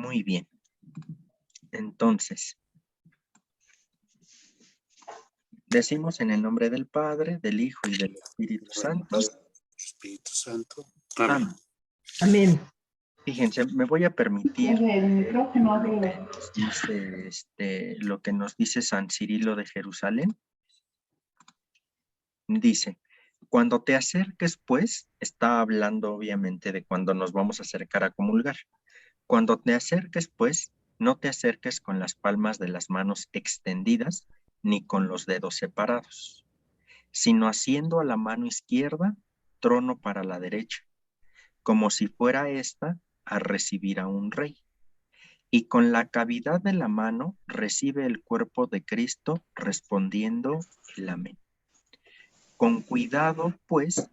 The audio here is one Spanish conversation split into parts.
Muy bien. Entonces, decimos en el nombre del Padre, del Hijo y del Espíritu Santo. Espíritu Santo. Amén. Amén. Fíjense, me voy a permitir El micrófono lo que nos dice San Cirilo de Jerusalén. Dice, cuando te acerques, pues, está hablando obviamente de cuando nos vamos a acercar a comulgar. Cuando te acerques, pues, no te acerques con las palmas de las manos extendidas ni con los dedos separados, sino haciendo a la mano izquierda trono para la derecha, como si fuera ésta a recibir a un rey. Y con la cavidad de la mano recibe el cuerpo de Cristo respondiendo el amén. Con cuidado, pues,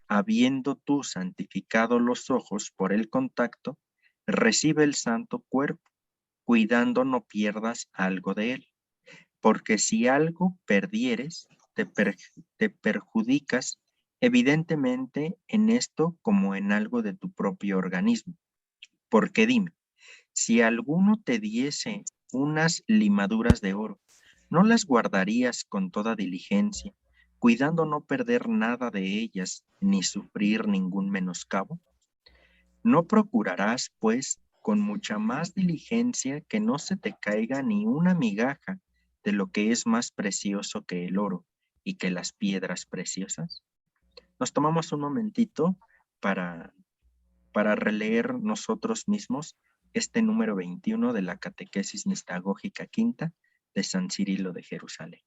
habiendo tú santificado los ojos por el contacto, recibe el santo cuerpo, cuidando no pierdas algo de él, porque si algo perdieres, te perjudicas evidentemente en esto como en algo de tu propio organismo. Porque dime, si alguno te diese unas limaduras de oro, ¿no las guardarías con toda diligencia, cuidando no perder nada de ellas, ni sufrir ningún menoscabo? ¿No procurarás, pues, con mucha más diligencia que no se te caiga ni una migaja de lo que es más precioso que el oro y que las piedras preciosas? Nos tomamos un momentito para releer nosotros mismos este número 21 de la Catequesis Mistagógica Quinta de San Cirilo de Jerusalén.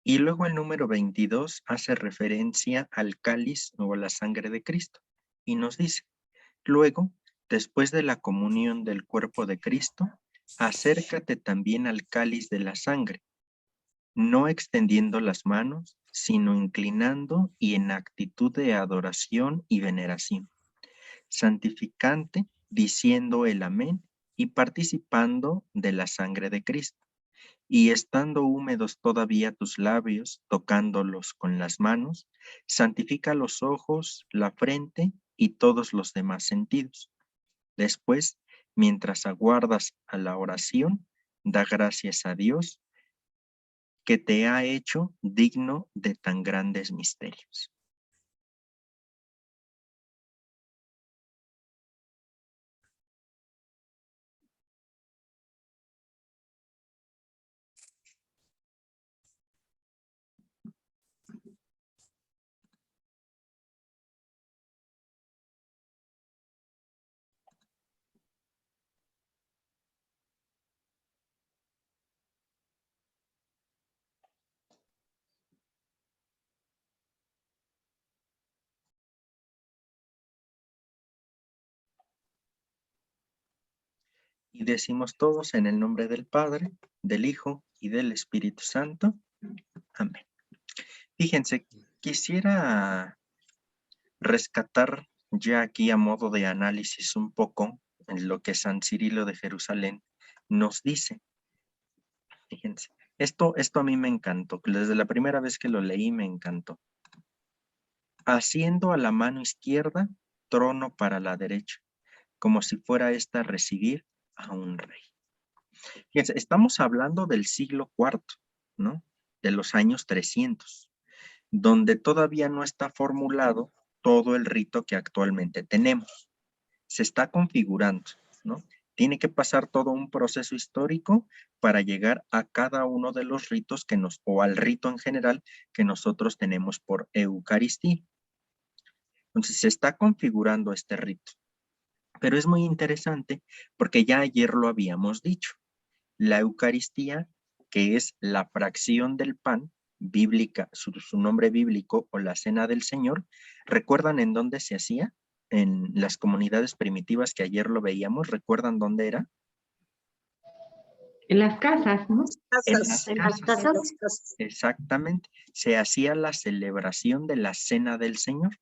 Y luego el número 22 hace referencia al cáliz o a la sangre de Cristo y nos dice, luego, después de la comunión del cuerpo de Cristo, acércate también al cáliz de la sangre, no extendiendo las manos, sino inclinando y en actitud de adoración y veneración, santificante, diciendo el amén y participando de la sangre de Cristo. Y estando húmedos todavía tus labios, tocándolos con las manos, santifica los ojos, la frente y todos los demás sentidos. Después, mientras aguardas a la oración, da gracias a Dios que te ha hecho digno de tan grandes misterios. Y decimos todos en el nombre del Padre, del Hijo y del Espíritu Santo. Amén. Fíjense, quisiera rescatar ya aquí a modo de análisis un poco en lo que San Cirilo de Jerusalén nos dice. Fíjense, esto a mí me encantó, desde la primera vez que lo leí me encantó. Haciendo a la mano izquierda trono para la derecha, como si fuera esta a recibir a un rey. Fíjense, estamos hablando del siglo IV, ¿no? De los años 300, donde todavía no está formulado todo el rito que actualmente tenemos. Se está configurando, ¿no? Tiene que pasar todo un proceso histórico para llegar a cada uno de los ritos o al rito en general que nosotros tenemos por Eucaristía. Entonces se está configurando este rito. Pero es muy interesante porque ya ayer lo habíamos dicho. La Eucaristía, que es la fracción del pan bíblica, su nombre bíblico, o la cena del Señor, ¿recuerdan en dónde se hacía? En las comunidades primitivas que ayer lo veíamos, ¿recuerdan dónde era? En las casas, ¿no? En las En las casas. casas. Exactamente. Se hacía la celebración de la cena del Señor.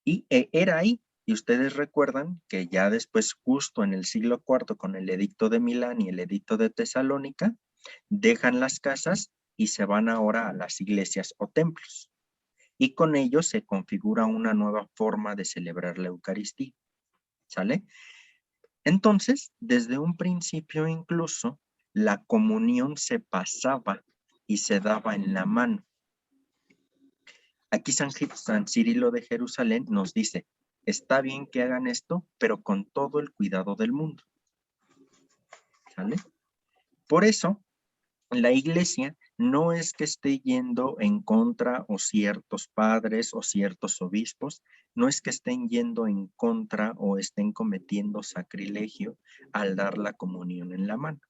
Y era ahí. Y ustedes recuerdan que ya después, justo en el siglo IV, con el edicto de Milán y el edicto de Tesalónica, dejan las casas y se van ahora a las iglesias o templos. Y con ello se configura una nueva forma de celebrar la Eucaristía. ¿Sale? Entonces, desde un principio incluso, la comunión se pasaba y se daba en la mano. Aquí San Cirilo de Jerusalén nos dice, está bien que hagan esto, pero con todo el cuidado del mundo. ¿Sale? Por eso, la iglesia no es que esté yendo en contra o ciertos padres o ciertos obispos, no es que estén yendo en contra o estén cometiendo sacrilegio al dar la comunión en la mano.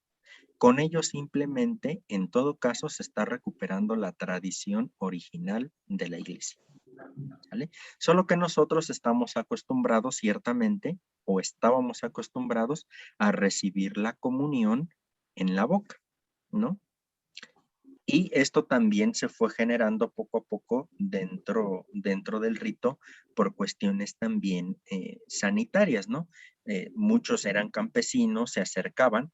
Con ello simplemente, en todo caso, se está recuperando la tradición original de la iglesia. ¿Vale? Solo que nosotros estamos acostumbrados ciertamente, o estábamos acostumbrados a recibir la comunión en la boca, ¿no? Y esto también se fue generando poco a poco dentro del rito por cuestiones también sanitarias, ¿no? Muchos eran campesinos, se acercaban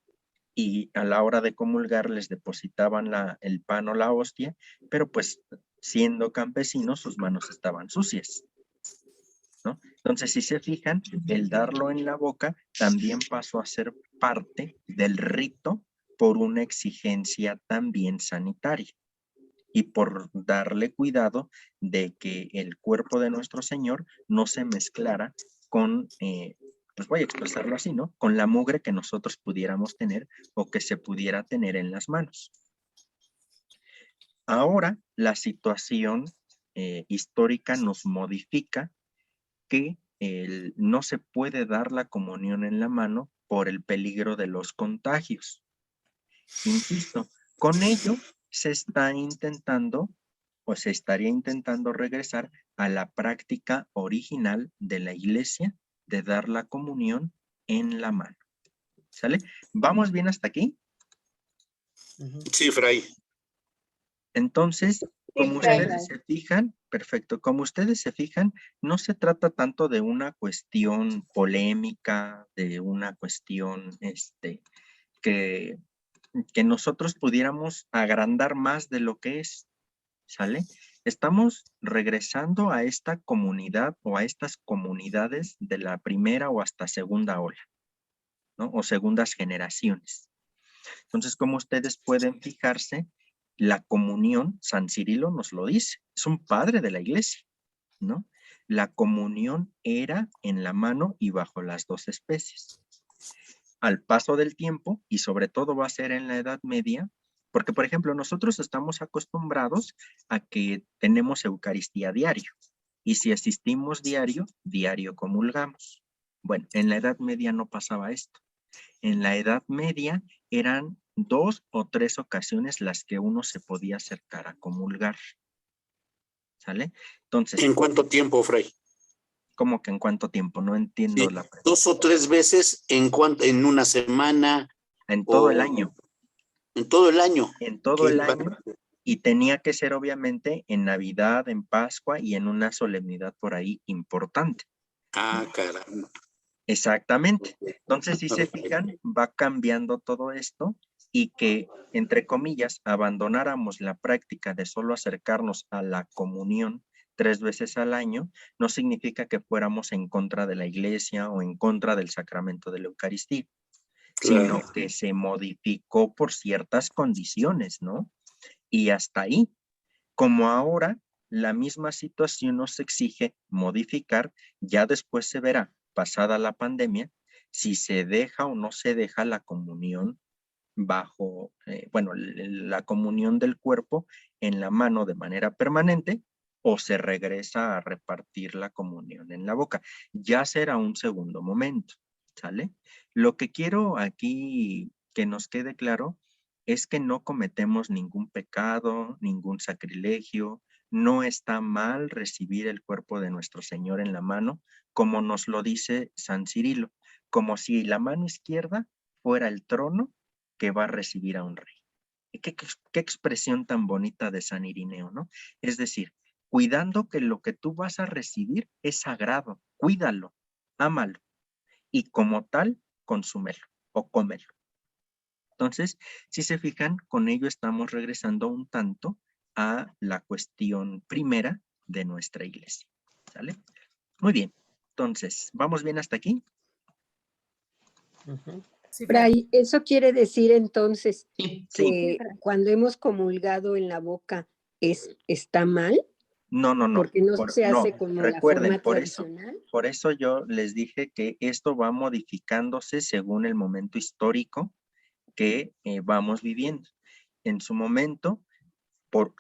y a la hora de comulgar les depositaban el pan o la hostia, pero pues siendo campesinos sus manos estaban sucias, ¿no? Entonces, si se fijan, el darlo en la boca también pasó a ser parte del rito por una exigencia también sanitaria y por darle cuidado de que el cuerpo de nuestro Señor no se mezclara con, pues voy a expresarlo así, ¿no? Con la mugre que nosotros pudiéramos tener o que se pudiera tener en las manos. Ahora la situación histórica nos modifica que no se puede dar la comunión en la mano por el peligro de los contagios. Insisto, con ello se está intentando o se estaría intentando regresar a la práctica original de la iglesia de dar la comunión en la mano. ¿Sale? ¿Vamos bien hasta aquí? Sí, Fray. Entonces, como ustedes se fijan, perfecto, como ustedes se fijan, no se trata tanto de una cuestión polémica, de una cuestión que nosotros pudiéramos agrandar más de lo que es, ¿sale? Estamos regresando a esta comunidad o a estas comunidades de la primera o hasta segunda ola, ¿no? O segundas generaciones. Entonces, como ustedes pueden fijarse, la comunión, San Cirilo nos lo dice, es un padre de la iglesia, ¿no? La comunión era en la mano y bajo las dos especies. Al paso del tiempo, y sobre todo va a ser en la Edad Media, porque, por ejemplo, nosotros estamos acostumbrados a que tenemos Eucaristía diario, y si asistimos diario, diario comulgamos. Bueno, en la Edad Media no pasaba esto. En la Edad Media eran 2 o 3 ocasiones las que uno se podía acercar a comulgar. ¿Sale? Entonces, ¿En cuánto tiempo, Fray? ¿cómo que en cuánto tiempo? No entiendo Sí, la pregunta. 2 o 3 veces en una semana. En todo el año. En todo el año. En todo el año. Y tenía que ser obviamente en Navidad, en Pascua y en una solemnidad por ahí importante. Ah, caramba. Exactamente. Entonces, si se fijan, va cambiando todo esto y que, entre comillas, abandonáramos la práctica de solo acercarnos a la comunión 3 veces al año, no significa que fuéramos en contra de la iglesia o en contra del sacramento de la Eucaristía, sino que se modificó por ciertas condiciones, ¿no? Y hasta ahí, como ahora la misma situación nos exige modificar, ya después se verá, pasada la pandemia, si se deja o no se deja la comunión bajo, la comunión del cuerpo en la mano de manera permanente, o se regresa a repartir la comunión en la boca. Ya será un segundo momento, ¿sale? Lo que quiero aquí que nos quede claro es que no cometemos ningún pecado, ningún sacrilegio. No está mal recibir el cuerpo de nuestro Señor en la mano, como nos lo dice San Cirilo, como si la mano izquierda fuera el trono que va a recibir a un rey. Qué expresión tan bonita de San Irineo, ¿no? Es decir, cuidando que lo que tú vas a recibir es sagrado, cuídalo, ámalo y como tal, consúmelo o cómelo. Entonces, si se fijan, con ello estamos regresando un tanto a la cuestión primera de nuestra iglesia, ¿sale? Muy bien, entonces, ¿vamos bien hasta aquí? Sí, Fray, ¿eso quiere decir entonces Sí. que cuando hemos comulgado en la boca está mal? No, no, no. Porque no se hace como Recuerden, la forma tradicional. por eso yo les dije que esto va modificándose según el momento histórico que vamos viviendo. En su momento,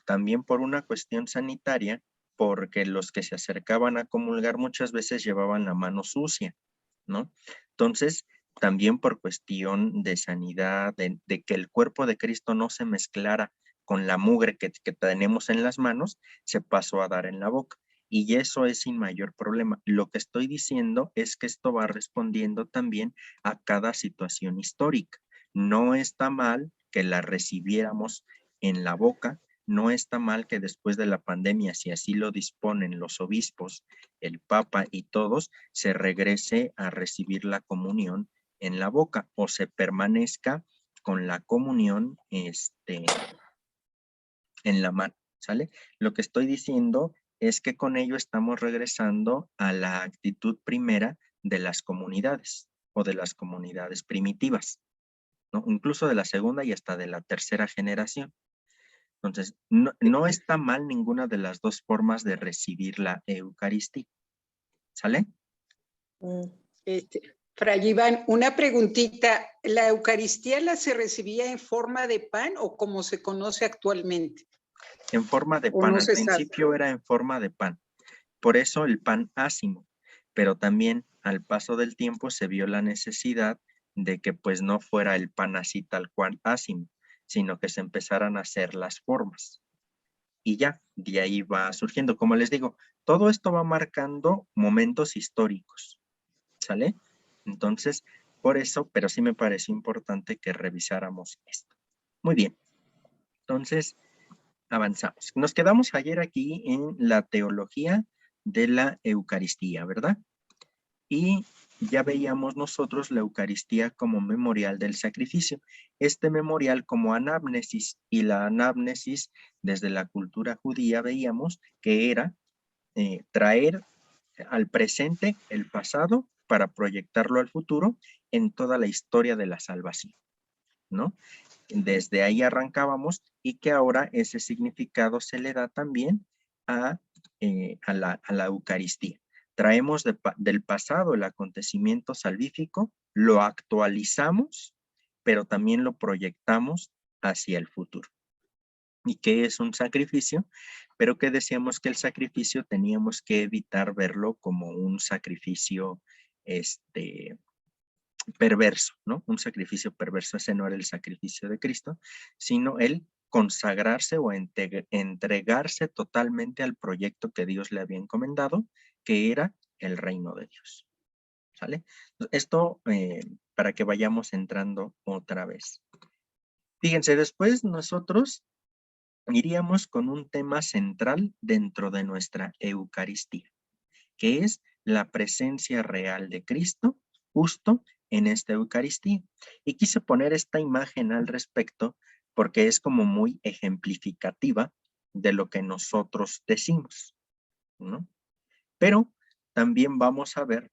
también por una cuestión sanitaria, porque los que se acercaban a comulgar muchas veces llevaban la mano sucia, ¿no? Entonces, también por cuestión de sanidad, de que el cuerpo de Cristo no se mezclara con la mugre que tenemos en las manos, se pasó a dar en la boca. Y eso es sin mayor problema. Lo que estoy diciendo es que esto va respondiendo también a cada situación histórica. No está mal que la recibiéramos en la boca, no está mal que después de la pandemia, si así lo disponen los obispos, el Papa y todos, se regrese a recibir la comunión en la boca o se permanezca con la comunión en la mano, ¿sale? Lo que estoy diciendo es que con ello estamos regresando a la actitud primera de las comunidades o de las comunidades primitivas, ¿no? Incluso de la segunda y hasta de la tercera generación. Entonces, no está mal ninguna de las dos formas de recibir la Eucaristía. ¿Sale? Fray Iván, una preguntita. ¿La Eucaristía se recibía en forma de pan o como se conoce actualmente? En forma de ¿O pan. no Al se sabe? principio era en forma de pan. Por eso el pan ácimo. Pero también al paso del tiempo se vio la necesidad de que pues no fuera el pan así tal cual ácimo, sino que se empezaran a hacer las formas. Y ya, de ahí va surgiendo. Como les digo, todo esto va marcando momentos históricos, ¿sale? Entonces, por eso, pero sí me pareció importante que revisáramos esto. Muy bien. Entonces, avanzamos. Nos quedamos ayer aquí en la teología de la Eucaristía, ¿verdad? Y ya veíamos nosotros la Eucaristía como memorial del sacrificio. Este memorial como anamnesis, y la anamnesis desde la cultura judía veíamos que era traer al presente el pasado para proyectarlo al futuro en toda la historia de la salvación, ¿no? Desde ahí arrancábamos y que ahora ese significado se le da también a la Eucaristía. Traemos del pasado el acontecimiento salvífico, lo actualizamos, pero también lo proyectamos hacia el futuro. ¿Y qué es un sacrificio? Pero que decíamos que el sacrificio teníamos que evitar verlo como un sacrificio perverso, ¿no? Un sacrificio perverso. Ese no era el sacrificio de Cristo, sino el consagrarse o entregarse totalmente al proyecto que Dios le había encomendado, que era el reino de Dios. ¿Sale? Esto para que vayamos entrando otra vez. Fíjense, después nosotros iríamos con un tema central dentro de nuestra Eucaristía, que es la presencia real de Cristo justo en esta Eucaristía. Y quise poner esta imagen al respecto porque es como muy ejemplificativa de lo que nosotros decimos, ¿no? Pero también vamos a ver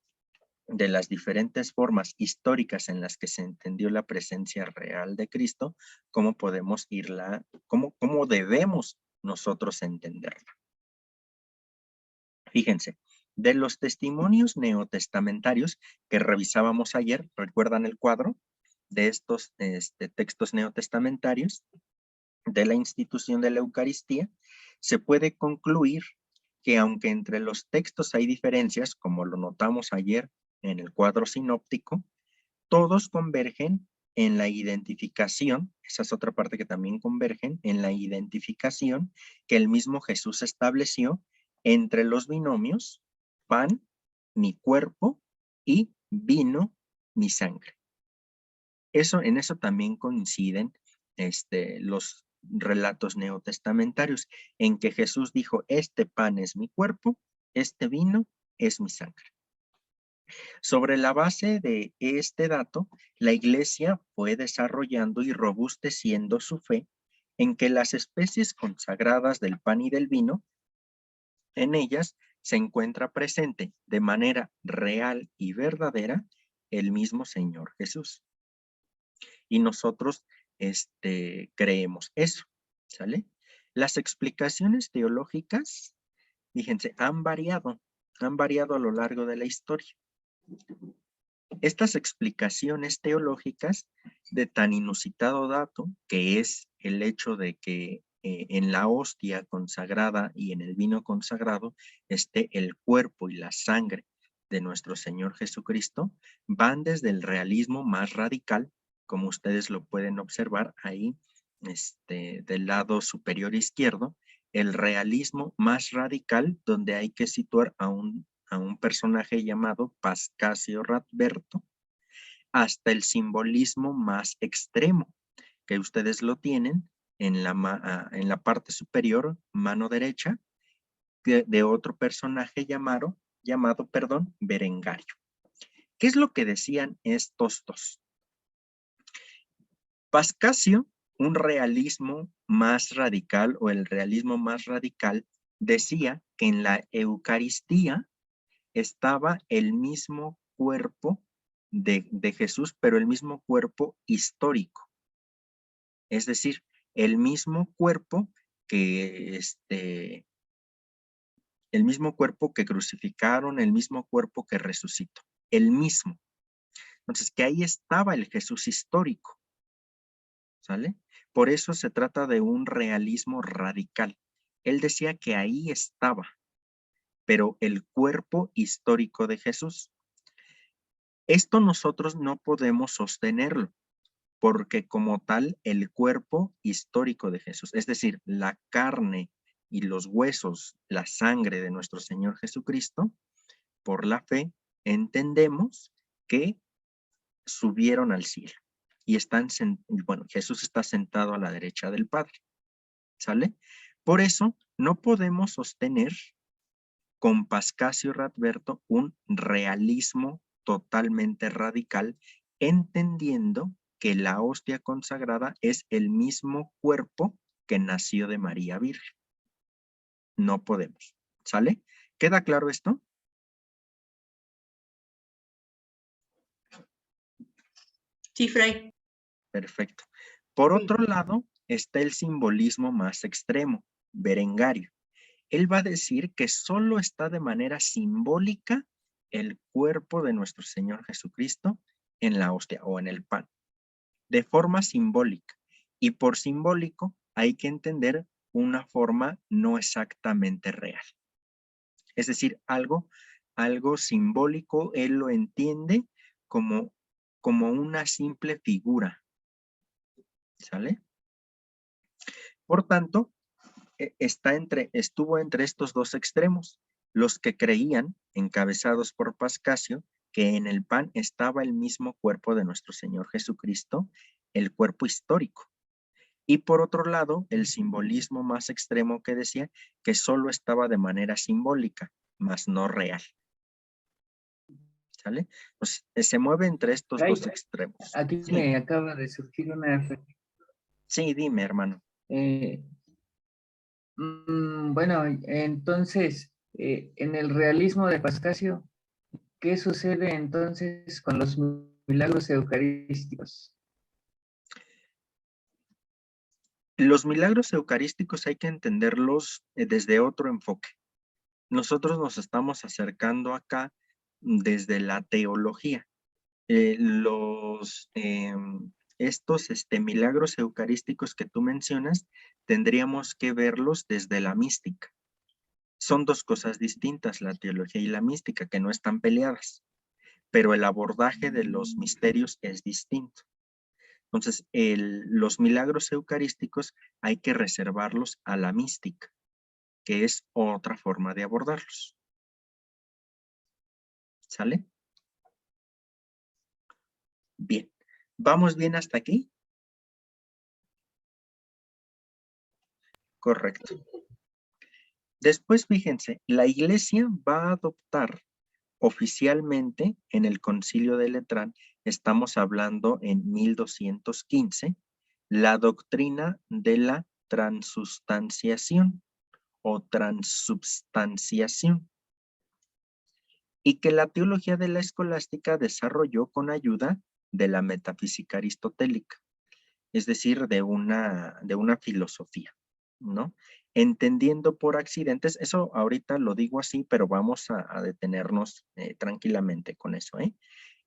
de las diferentes formas históricas en las que se entendió la presencia real de Cristo, cómo podemos cómo debemos nosotros entenderla. Fíjense, de los testimonios neotestamentarios que revisábamos ayer, ¿recuerdan el cuadro de estos textos neotestamentarios de la institución de la Eucaristía? Se puede concluir que aunque entre los textos hay diferencias, como lo notamos ayer en el cuadro sinóptico, todos convergen en la identificación, esa es otra parte que también convergen, en la identificación que el mismo Jesús estableció entre los binomios pan, mi cuerpo, y vino, mi sangre. En eso también coinciden los relatos neotestamentarios, en que Jesús dijo, este pan es mi cuerpo, este vino es mi sangre. Sobre la base de este dato, la Iglesia fue desarrollando y robusteciendo su fe en que las especies consagradas del pan y del vino, en ellas se encuentra presente de manera real y verdadera el mismo Señor Jesús. Y nosotros creemos eso, ¿sale? Las explicaciones teológicas, fíjense, han variado a lo largo de la historia. Estas explicaciones teológicas de tan inusitado dato, que es el hecho de que en la hostia consagrada y en el vino consagrado esté el cuerpo y la sangre de nuestro Señor Jesucristo, van desde el realismo más radical, como ustedes lo pueden observar ahí, del lado superior izquierdo, el realismo más radical, donde hay que situar a un personaje llamado Pascasio Radberto, hasta el simbolismo más extremo, que ustedes lo tienen en la parte superior, mano derecha, de otro personaje llamado Berengario. ¿Qué es lo que decían estos dos? Pascasio, un realismo más radical, o el realismo más radical, decía que en la Eucaristía estaba el mismo cuerpo de Jesús, pero el mismo cuerpo histórico. Es decir, el mismo cuerpo que crucificaron, el mismo cuerpo que resucitó, el mismo. Entonces, que ahí estaba el Jesús histórico, ¿sale? Por eso se trata de un realismo radical. Él decía que ahí estaba, pero el cuerpo histórico de Jesús. Esto nosotros no podemos sostenerlo, porque como tal, el cuerpo histórico de Jesús, es decir, la carne y los huesos, la sangre de nuestro Señor Jesucristo, por la fe, entendemos que subieron al cielo y Jesús está sentado a la derecha del Padre, ¿sale? Por eso no podemos sostener con Pascasio Radberto un realismo totalmente radical, entendiendo que la hostia consagrada es el mismo cuerpo que nació de María Virgen. No podemos, ¿sale? ¿Queda claro esto? Sí, Fray. Perfecto. Por otro lado, está el simbolismo más extremo, Berengario. Él va a decir que solo está de manera simbólica el cuerpo de nuestro Señor Jesucristo en la hostia o en el pan, de forma simbólica. Y por simbólico hay que entender una forma no exactamente real. Es decir, algo simbólico, él lo entiende como una simple figura, ¿sale? Por tanto, estuvo entre estos dos extremos, los que creían, encabezados por Pascasio, que en el pan estaba el mismo cuerpo de nuestro Señor Jesucristo, el cuerpo histórico. Y por otro lado, el simbolismo más extremo que decía que solo estaba de manera simbólica, mas no real. ¿Sale? Pues, se mueve entre estos dos extremos. Aquí Sí. me acaba de surgir una... Sí, dime, hermano. Bueno, entonces, en el realismo de Pascasio, ¿qué sucede entonces con los milagros eucarísticos? Los milagros eucarísticos hay que entenderlos desde otro enfoque. Nosotros nos estamos acercando acá desde la teología. Estos milagros eucarísticos que tú mencionas, tendríamos que verlos desde la mística. Son dos cosas distintas, la teología y la mística, que no están peleadas, pero el abordaje de los misterios es distinto. Entonces, los milagros eucarísticos hay que reservarlos a la mística, que es otra forma de abordarlos. ¿Sale? Bien. ¿Vamos bien hasta aquí? Correcto. Después, fíjense, la Iglesia va a adoptar oficialmente en el Concilio de Letrán, estamos hablando en 1215, la doctrina de la transustanciación o transubstanciación, y que la teología de la escolástica desarrolló con ayuda de la metafísica aristotélica, es decir, de una filosofía, ¿no? Entendiendo por accidentes, eso ahorita lo digo así, pero vamos a detenernos tranquilamente con eso, ¿eh?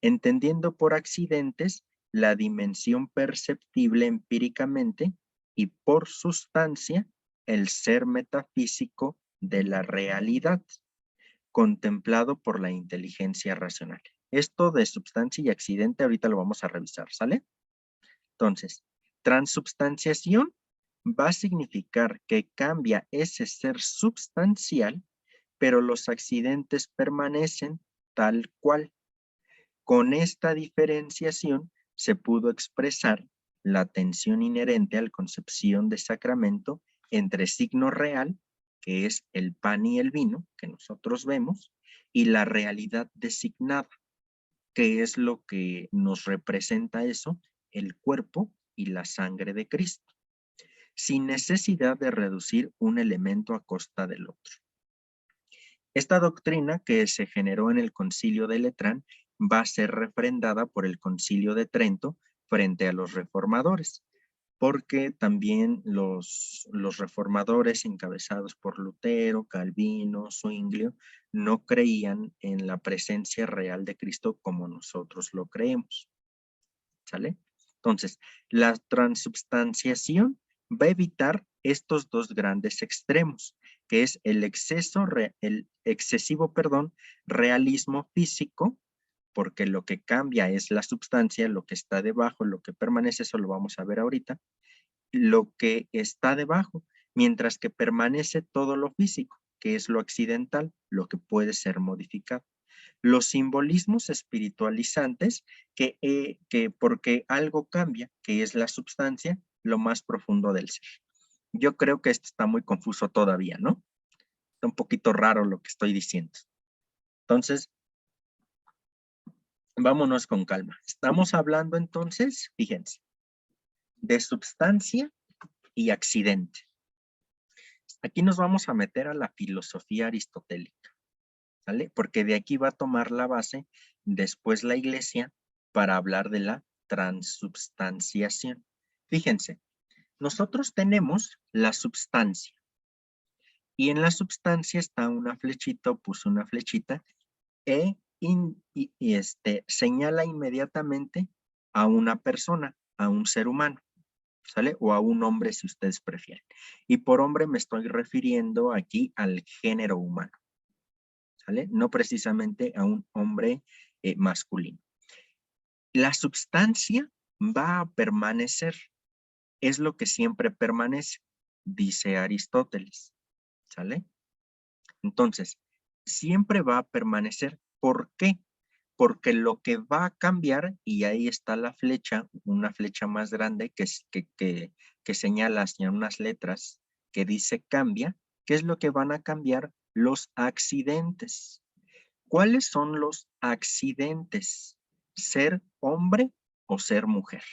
Entendiendo por accidentes la dimensión perceptible empíricamente y por sustancia el ser metafísico de la realidad, contemplado por la inteligencia racional. Esto de sustancia y accidente ahorita lo vamos a revisar, ¿sale? Entonces, transubstanciación va a significar que cambia ese ser substancial, pero los accidentes permanecen tal cual. Con esta diferenciación se pudo expresar la tensión inherente a la concepción de sacramento entre signo real, que es el pan y el vino, que nosotros vemos, y la realidad designada, que es lo que nos representa eso, el cuerpo y la sangre de Cristo, sin necesidad de reducir un elemento a costa del otro. Esta doctrina que se generó en el Concilio de Letrán va a ser refrendada por el Concilio de Trento frente a los reformadores, porque también los reformadores encabezados por Lutero, Calvino, Zwinglio, no creían en la presencia real de Cristo como nosotros lo creemos. ¿Sale? Entonces, la transubstanciación va a evitar estos dos grandes extremos, que es el excesivo realismo físico, porque lo que cambia es la substancia, lo que está debajo, lo que permanece, eso lo vamos a ver ahorita, lo que está debajo, mientras que permanece todo lo físico, que es lo accidental, lo que puede ser modificado. Los simbolismos espiritualizantes, que porque algo cambia, que es la substancia, lo más profundo del ser. Yo creo que esto está muy confuso todavía, ¿no? Está un poquito raro lo que estoy diciendo. Entonces, vámonos con calma. Estamos hablando entonces, fíjense, de substancia y accidente. Aquí nos vamos a meter a la filosofía aristotélica, ¿vale? Porque de aquí va a tomar la base después la Iglesia para hablar de la transubstanciación. Fíjense, nosotros tenemos la substancia y en la substancia está una flechita, o puso una flechita, señala inmediatamente a una persona, a un ser humano, ¿sale? O a un hombre si ustedes prefieren. Y por hombre me estoy refiriendo aquí al género humano, ¿sale? No precisamente a un hombre masculino. La substancia va a permanecer, es lo que siempre permanece, dice Aristóteles, ¿sale? Entonces, siempre va a permanecer. ¿Por qué? Porque lo que va a cambiar, y ahí está la flecha, una flecha más grande que señala hacia unas letras que dice cambia, ¿qué es lo que van a cambiar? Los accidentes. ¿Cuáles son los accidentes? ¿Ser hombre o ser mujer?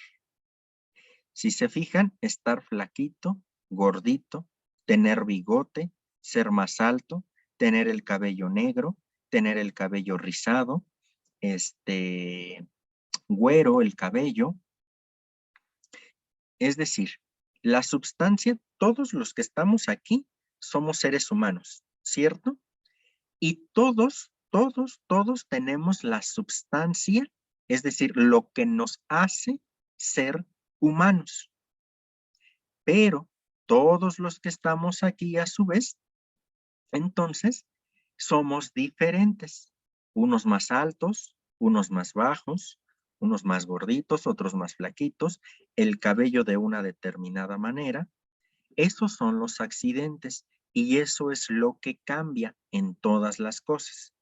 Si se fijan, estar flaquito, gordito, tener bigote, ser más alto, tener el cabello negro, tener el cabello rizado, güero el cabello. Es decir, la substancia, todos los que estamos aquí somos seres humanos, ¿cierto? Y todos tenemos la substancia, es decir, lo que nos hace ser humanos. Pero todos los que estamos aquí, a su vez, Entonces, somos diferentes. Unos más altos, unos más bajos, unos más gorditos, otros más flaquitos, el cabello de una determinada manera. Esos son los accidentes y eso es lo que cambia en todas las cosas,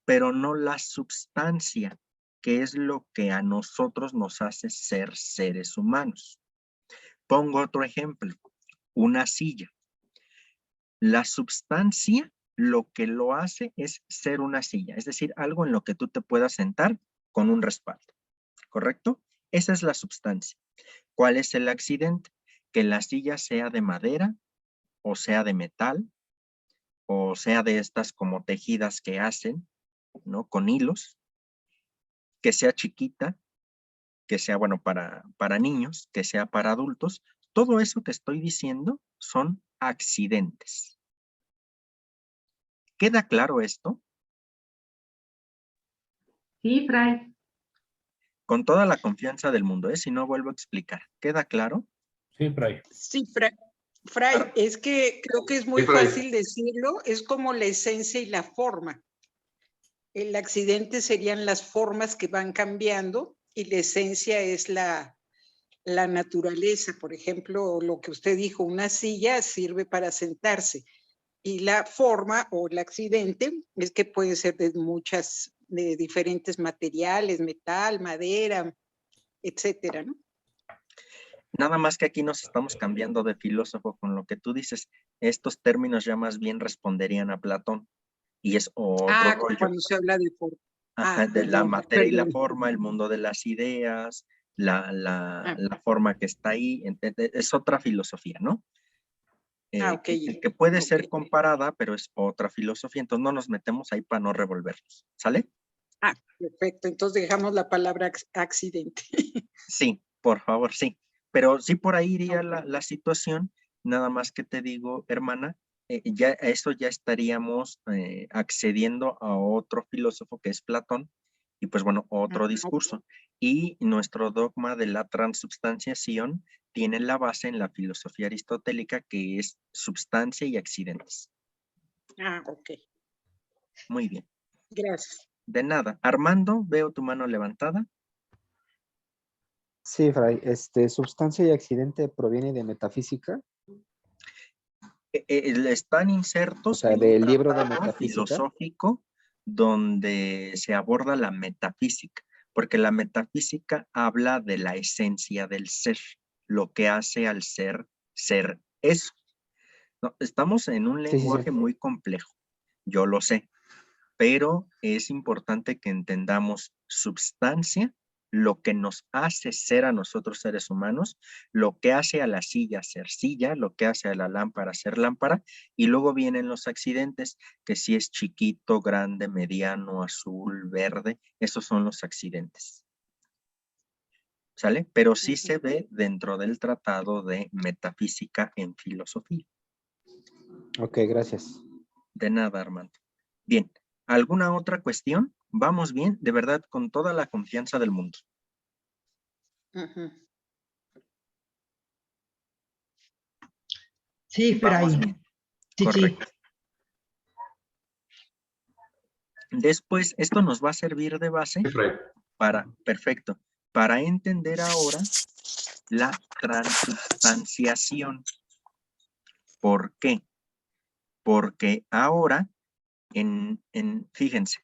pero no la substancia, que es lo que a nosotros nos hace ser seres humanos. Pongo otro ejemplo, una silla. La substancia lo que lo hace es ser una silla, es decir, algo en lo que tú te puedas sentar con un respaldo, ¿correcto? Esa es la substancia. ¿Cuál es el accidente? Que la silla sea de madera, o sea de metal, o sea de estas como tejidas que hacen, ¿no? Con hilos, que sea chiquita, que sea, bueno, para niños, que sea para adultos. Todo eso que estoy diciendo son accidentes. ¿Queda claro esto? Sí, Fray. Con toda la confianza del mundo, ¿eh? Si no vuelvo a explicar. ¿Queda claro? Sí, Fray. Sí, Fray, es que creo que es muy Fray. fácil decirlo, es como la esencia y la forma. El accidente serían las formas que van cambiando y la esencia es la naturaleza. Por ejemplo, lo que usted dijo, una silla sirve para sentarse y la forma o el accidente es que puede ser de diferentes materiales, metal, madera, etcétera, ¿no? Nada más que aquí nos estamos cambiando de filósofo con lo que tú dices. Estos términos ya más bien responderían a Platón. Y es otro rollo. Cuando se habla de forma. Ajá, de la materia y la perdón. forma, el mundo de las ideas, la forma que está ahí. Es otra filosofía, ¿no? Ok. Que puede ser Ok. comparada, pero es otra filosofía. Entonces no nos metemos ahí para no revolvernos. ¿Sale? Perfecto. Entonces dejamos la palabra accidente. Sí, por favor, sí. Pero sí por ahí iría Ok. la situación, nada más que te digo, hermana, ya a eso ya estaríamos accediendo a otro filósofo que es Platón, y pues bueno, otro discurso. Y nuestro dogma de la transubstanciación tiene la base en la filosofía aristotélica, que es substancia y accidentes. Ok. Muy bien. Gracias. De nada. Armando, veo tu mano levantada. Sí, Fray, substancia y accidente proviene de metafísica, Están insertos o sea, en un del libro de tratado metafísica. filosófico donde se aborda la metafísica, porque la metafísica habla de la esencia del ser, lo que hace al ser eso. No, estamos en un Sí, sí, lenguaje sí. muy complejo, yo lo sé, pero es importante que entendamos substancia, lo que nos hace ser a nosotros seres humanos, lo que hace a la silla ser silla, lo que hace a la lámpara ser lámpara, y luego vienen los accidentes, que si es chiquito, grande, mediano, azul, verde, esos son los accidentes. ¿Sale? Pero sí se ve dentro del tratado de metafísica en filosofía. Ok, gracias. De nada, Armando. Bien, ¿alguna otra cuestión? Vamos bien, de verdad, con toda la confianza del mundo. Sí, Vamos Fray. bien. Sí, Correcto. Después, esto nos va a servir de base perfecto, para entender ahora la transubstanciación. ¿Por qué? Porque ahora, fíjense,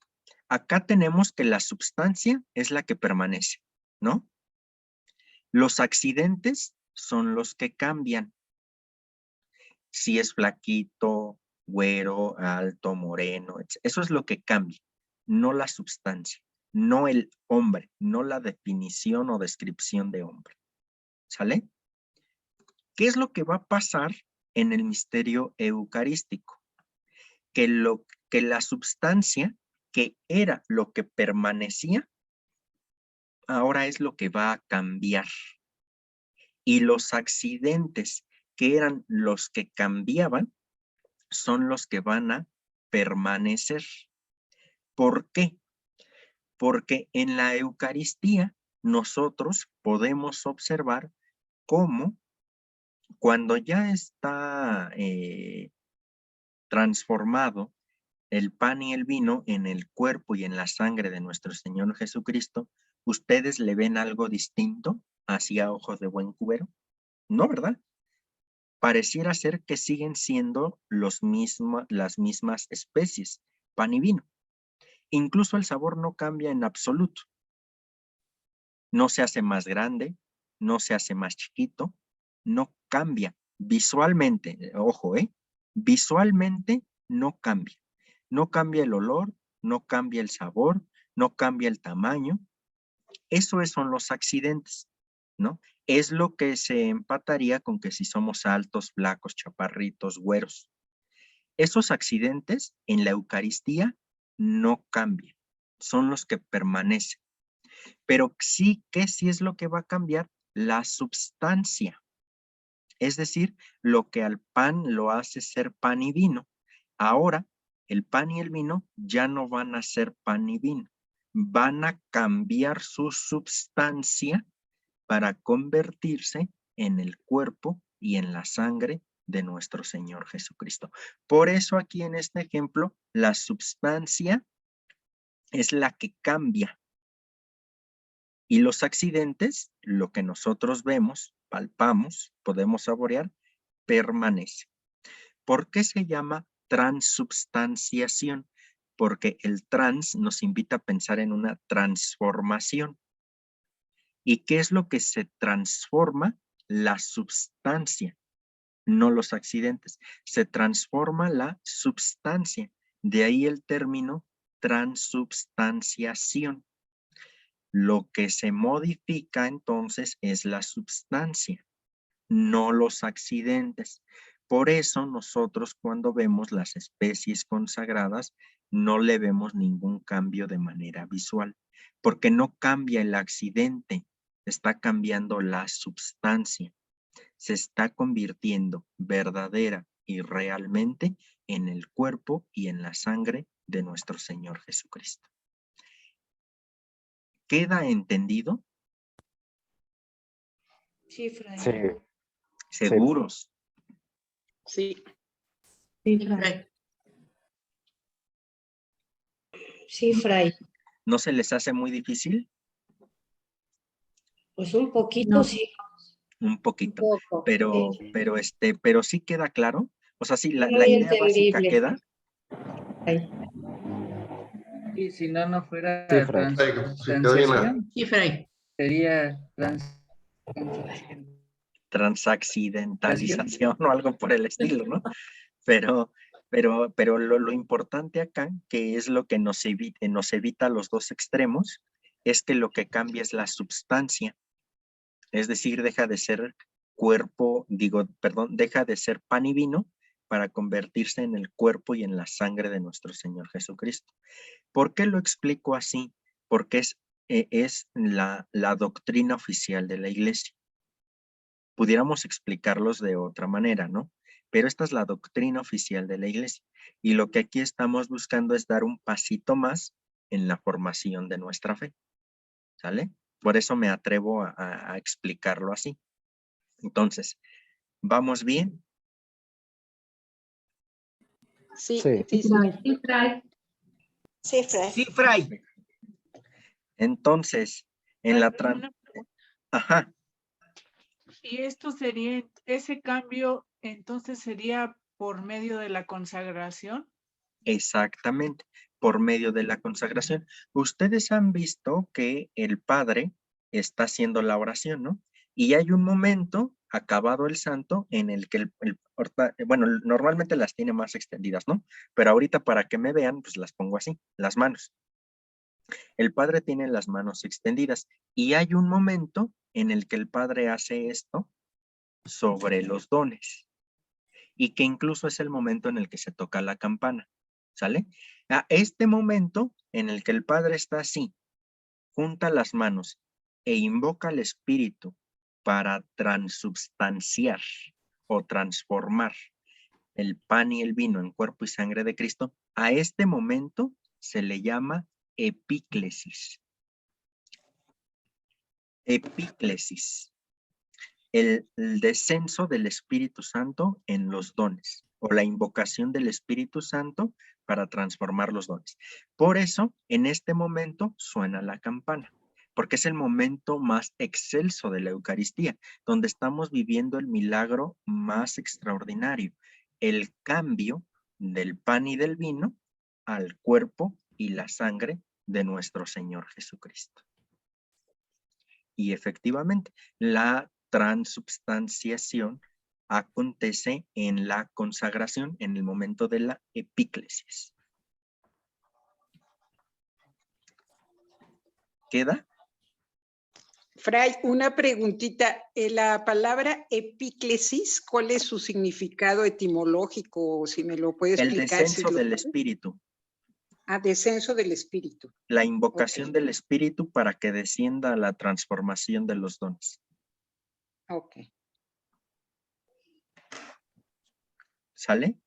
acá tenemos que la substancia es la que permanece, ¿no? Los accidentes son los que cambian. Si es flaquito, güero, alto, moreno, eso es lo que cambia, no la substancia, no el hombre, no la definición o descripción de hombre. ¿Sale? ¿Qué es lo que va a pasar en el misterio eucarístico? Que la substancia, que era lo que permanecía, ahora es lo que va a cambiar. Y los accidentes, que eran los que cambiaban, son los que van a permanecer. ¿Por qué? Porque en la Eucaristía nosotros podemos observar cómo cuando ya está transformado el pan y el vino en el cuerpo y en la sangre de nuestro Señor Jesucristo, ¿ustedes le ven algo distinto hacia ojos de buen cubero? No, ¿verdad? Pareciera ser que siguen siendo las mismas especies, pan y vino. Incluso el sabor no cambia en absoluto. No se hace más grande, no se hace más chiquito, no cambia visualmente, ojo, visualmente no cambia. No cambia el olor, no cambia el sabor, no cambia el tamaño. Eso son los accidentes, ¿no? Es lo que se empataría con que si somos altos, flacos, chaparritos, güeros. Esos accidentes en la Eucaristía no cambian, son los que permanecen. Pero sí que sí es lo que va a cambiar la substancia. Es decir, lo que al pan lo hace ser pan y vino. Ahora, el pan y el vino ya no van a ser pan y vino. Van a cambiar su substancia para convertirse en el cuerpo y en la sangre de nuestro Señor Jesucristo. Por eso aquí en este ejemplo, la substancia es la que cambia. Y los accidentes, lo que nosotros vemos, palpamos, podemos saborear, permanece. ¿Por qué se llama transubstanciación? Porque el trans nos invita a pensar en una transformación. ¿Y qué es lo que se transforma? La substancia, no los accidentes. Se transforma la substancia. De ahí el término transubstanciación. Lo que se modifica entonces es la substancia, no los accidentes. Por eso nosotros cuando vemos las especies consagradas no le vemos ningún cambio de manera visual, porque no cambia el accidente, está cambiando la substancia. Se está convirtiendo verdadera y realmente en el cuerpo y en la sangre de nuestro Señor Jesucristo. ¿Queda entendido? Sí, Fray. Sí. ¿Seguros? Sí. Sí, Sí, Fray. Fray. Sí, Fray. ¿No se les hace muy difícil? Pues un poquito, No. sí. Un Un poquito, poco. pero sí queda claro. O sea, sí, la Muy idea básica entendible. queda. Fray. Y si no, no fuera Sí, Fray. transubstanciación, Sí, Fray. sería Transaccidentalización o algo por el estilo, ¿no? Pero lo importante acá, que es lo que nos evita los dos extremos, es que lo que cambia es la substancia. Es decir, deja de ser deja de ser pan y vino para convertirse en el cuerpo y en la sangre de nuestro Señor Jesucristo. ¿Por qué lo explico así? Porque es la doctrina oficial de la Iglesia. Pudiéramos explicarlos de otra manera, ¿no? Pero esta es la doctrina oficial de la Iglesia. Y lo que aquí estamos buscando es dar un pasito más en la formación de nuestra fe. ¿Sale? Por eso me atrevo a explicarlo así. Entonces, ¿vamos bien? Sí, Sí. sí, sí. Sí, Fray. Sí, Fray. Sí, Fray. Entonces, en la Ajá, Y esto sería, ese cambio entonces sería por medio de la consagración. exactamente, por medio de la consagración. Ustedes han visto que el Padre está haciendo la oración, ¿no? Y hay un momento, acabado el santo, en el que bueno, normalmente las tiene más extendidas, ¿no? Pero ahorita para que me vean, pues las pongo así, las manos. El Padre tiene las manos extendidas y hay un momento en el que el Padre hace esto sobre los dones y que incluso es el momento en el que se toca la campana, ¿sale? A este momento en el que el Padre está así, junta las manos e invoca al Espíritu para transubstanciar o transformar el pan y el vino en cuerpo y sangre de Cristo, a este momento se le llama epíclesis. Epíclesis. El descenso del Espíritu Santo en los dones. o la invocación del Espíritu Santo para transformar los dones. Por eso, en este momento suena la campana, porque es el momento más excelso de la Eucaristía, donde estamos viviendo el milagro más extraordinario, el cambio del pan y del vino al cuerpo y la sangre de nuestro Señor Jesucristo. Y efectivamente, la transubstanciación acontece en la consagración, en el momento de la epíclesis. ¿Queda? Fray, una preguntita. La palabra epíclesis, ¿cuál es su significado etimológico? Si me lo puede El explicar. descenso del Espíritu. Ah, descenso del Espíritu. La invocación del Espíritu para que descienda la transformación de los dones. Ok. ¿Sale?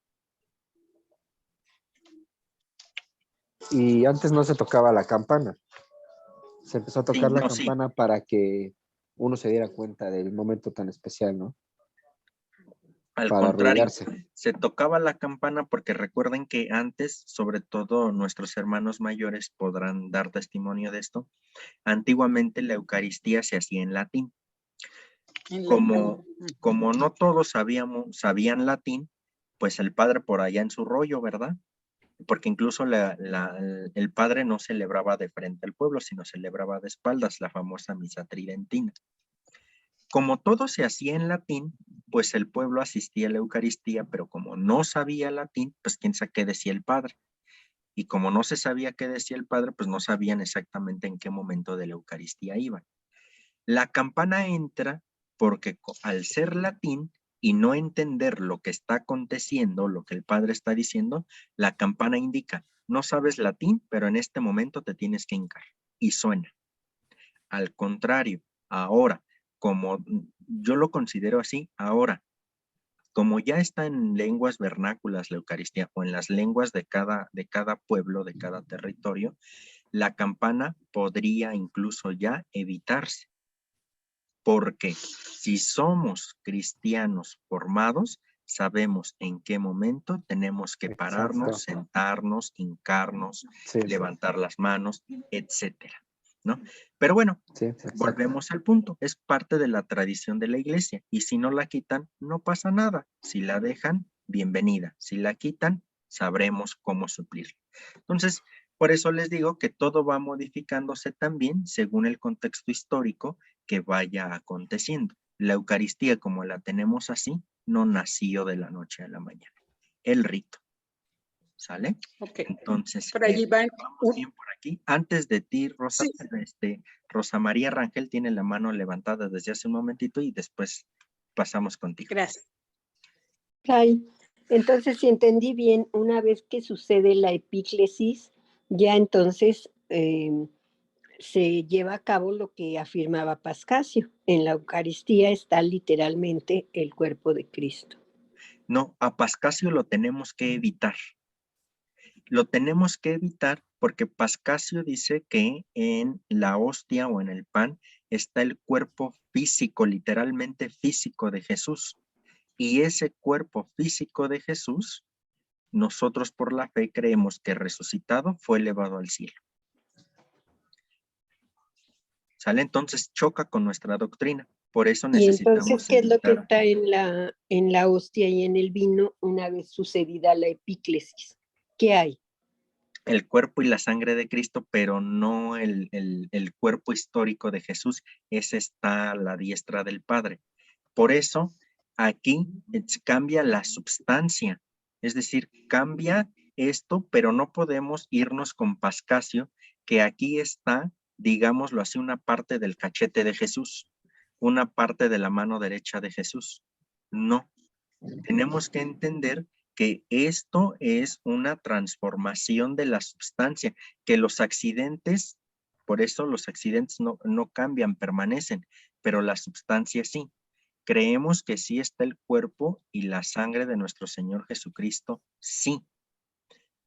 Y antes no se tocaba la campana. Se empezó a tocar Sí, la no, sí. campana para que uno se diera cuenta del momento tan especial, ¿no? Al Para contrario, arrodillarse. se tocaba la campana porque recuerden que antes, sobre todo nuestros hermanos mayores podrán dar testimonio de esto, antiguamente la Eucaristía se hacía en latín. Como no todos sabían latín, pues el padre por allá en su rollo, ¿verdad? Porque incluso el padre no celebraba de frente al pueblo, sino celebraba de espaldas, la famosa misa tridentina. Como todo se hacía en latín, pues el pueblo asistía a la Eucaristía, pero como no sabía latín, pues quién sabe qué decía el padre. Y como no se sabía qué decía el padre, pues no sabían exactamente en qué momento de la Eucaristía iban. La campana entra porque al ser latín y no entender lo que está aconteciendo, lo que el padre está diciendo, la campana indica, no sabes latín, pero en este momento te tienes que hincar. Y suena. Al contrario, ahora, como yo lo considero así, ahora, como ya está en lenguas vernáculas la Eucaristía o en las lenguas de cada pueblo, de cada territorio, la campana podría incluso ya evitarse. Porque si somos cristianos formados, sabemos en qué momento tenemos que pararnos, sentarnos, hincarnos, levantar las manos, etcétera, ¿no? Pero bueno, volvemos al punto. Es parte de la tradición de la iglesia y si no la quitan, no pasa nada. Si la dejan, bienvenida. Si la quitan, sabremos cómo suplirla. Entonces, por eso les digo que todo va modificándose también según el contexto histórico que vaya aconteciendo. La Eucaristía, como la tenemos así, no nació de la noche a la mañana. El rito. ¿Sale? Ok. Entonces, Por allí van. vamos bien por aquí. Antes de ti, Rosa, Sí. Rosa María Rangel tiene la mano levantada desde hace un momentito y después pasamos contigo. Gracias. Ay, entonces, si entendí bien, una vez que sucede la epíclesis, ya entonces se lleva a cabo lo que afirmaba Pascasio. En la Eucaristía está literalmente el cuerpo de Cristo. No, a Pascasio lo tenemos que evitar. Lo tenemos que evitar porque Pascasio dice que en la hostia o en el pan está el cuerpo físico, literalmente físico de Jesús. Y ese cuerpo físico de Jesús, nosotros por la fe creemos que resucitado fue elevado al cielo. ¿Sale? Entonces choca con nuestra doctrina. Por eso necesitamos. Y entonces, ¿qué es lo que está en la hostia y en el vino una vez sucedida la epíclesis? ¿Qué hay? El cuerpo y la sangre de Cristo, pero no el cuerpo histórico de Jesús. Ese está a la diestra del Padre. Por eso aquí cambia la substancia. Es decir, cambia esto, pero no podemos irnos con Pascasio, que aquí está, digámoslo así, una parte del cachete de Jesús, una parte de la mano derecha de Jesús. No, tenemos que entender que esto es una transformación de la substancia, que los accidentes, por eso los accidentes no cambian, permanecen, pero la substancia sí. Creemos que sí está el cuerpo y la sangre de nuestro Señor Jesucristo, sí,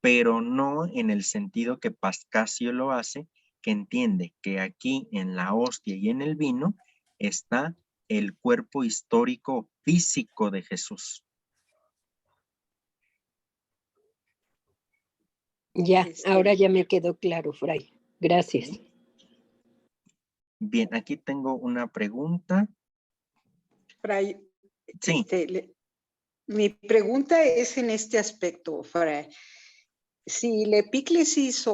pero no en el sentido que Pascasio lo hace, que entiende que aquí en la hostia y en el vino está el cuerpo histórico físico de Jesús. Ya, ahora ya me quedó claro, Fray. Gracias. Bien, aquí tengo una pregunta. Fray, Sí. Mi pregunta es en este aspecto, Fray. Si la epíclesis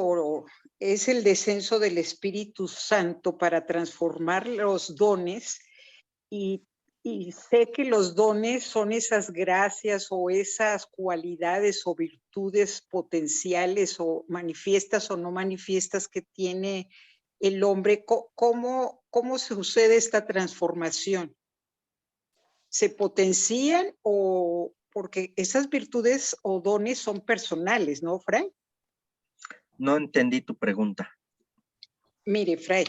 es el descenso del Espíritu Santo para transformar los dones, y sé que los dones son esas gracias o esas cualidades o virtudes potenciales o manifiestas o no manifiestas que tiene el hombre, ¿cómo sucede esta transformación? ¿Se potencian o porque esas virtudes o dones son personales, ¿no, Fray? No entendí tu pregunta. Mire, Fray,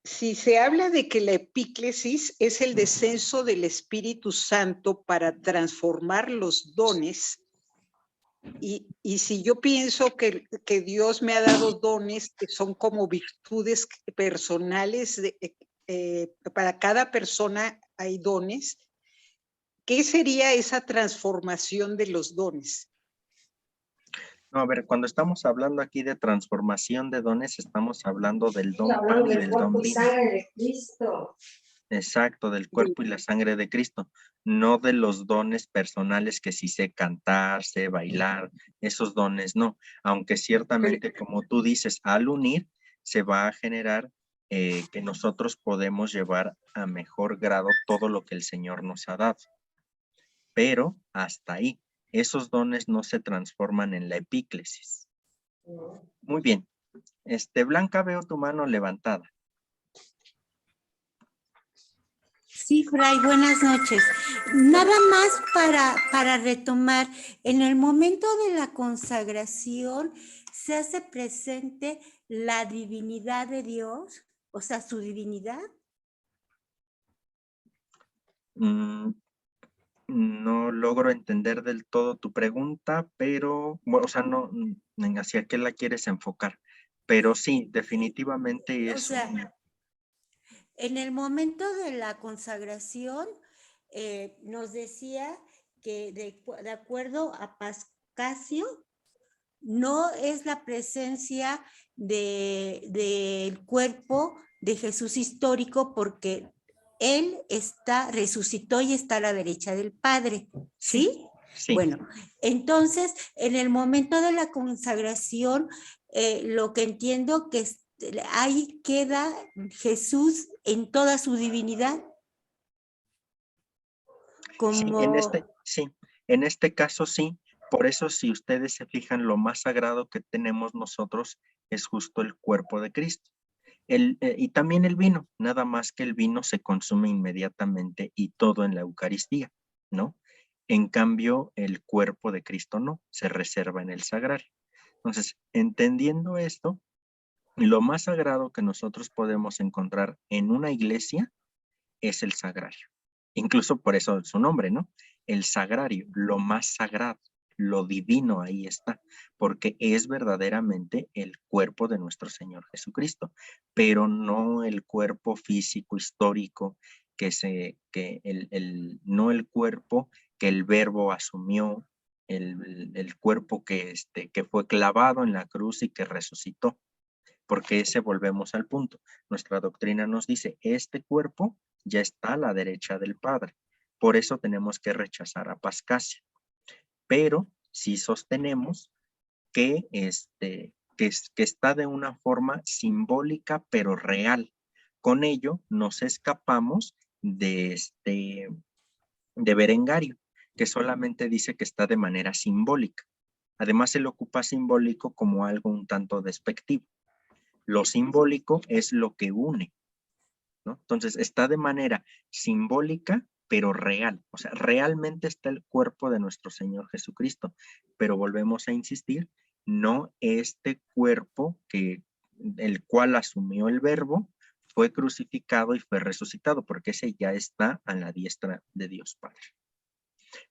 si se habla de que la epíclesis es el descenso del Espíritu Santo para transformar los dones, y si yo pienso que Dios me ha dado dones que son como virtudes personales, para cada persona hay dones, ¿qué sería esa transformación de los dones? No, a ver, cuando estamos hablando aquí de transformación de dones, estamos hablando del don pan y del don vino. de Cristo. Exacto, del cuerpo y la sangre de Cristo, no de los dones personales que si sé cantar, sé bailar, esos dones no, aunque ciertamente como tú dices, al unir se va a generar que nosotros podemos llevar a mejor grado todo lo que el Señor nos ha dado, pero hasta ahí, esos dones no se transforman en la epíclesis. Muy bien, Blanca, veo tu mano levantada. Sí, Fray, buenas noches. Nada más para retomar, en el momento de la consagración se hace presente la divinidad de Dios, o sea, su divinidad. No logro entender del todo tu pregunta, pero, bueno, o sea, no, hacia qué la quieres enfocar, pero sí, definitivamente O es sea, en el momento de la consagración, nos decía que de acuerdo a Pascasio, no es la presencia del cuerpo de Jesús histórico porque Él resucitó y está a la derecha del Padre, ¿sí? Sí. Bueno, entonces, en el momento de la consagración, lo que entiendo que ahí queda Jesús en toda su divinidad. Como... en este caso sí. Por eso, si ustedes se fijan, lo más sagrado que tenemos nosotros es justo el cuerpo de Cristo. Y también el vino, nada más que el vino se consume inmediatamente y todo en la Eucaristía, ¿no? En cambio, el cuerpo de Cristo no, se reserva en el sagrario. Entonces, entendiendo esto, lo más sagrado que nosotros podemos encontrar en una iglesia es el sagrario. Incluso por eso su nombre, ¿no? El sagrario, lo más sagrado, lo divino ahí está, porque es verdaderamente el cuerpo de nuestro Señor Jesucristo, pero no el cuerpo físico, histórico, no el cuerpo que el Verbo asumió, el cuerpo que fue clavado en la cruz y que resucitó, porque ese volvemos al punto. Nuestra doctrina nos dice, este cuerpo ya está a la derecha del Padre. Por eso tenemos que rechazar a Pascasio. Pero sí sostenemos que está de una forma simbólica, pero real. Con ello nos escapamos de Berengario, que solamente dice que está de manera simbólica. Además, él ocupa simbólico como algo un tanto despectivo. Lo simbólico es lo que une, ¿no? Entonces, está de manera simbólica, pero real. O sea, realmente está el cuerpo de nuestro Señor Jesucristo. Pero volvemos a insistir, no este cuerpo el cual asumió el Verbo, fue crucificado y fue resucitado, porque ese ya está a la diestra de Dios Padre.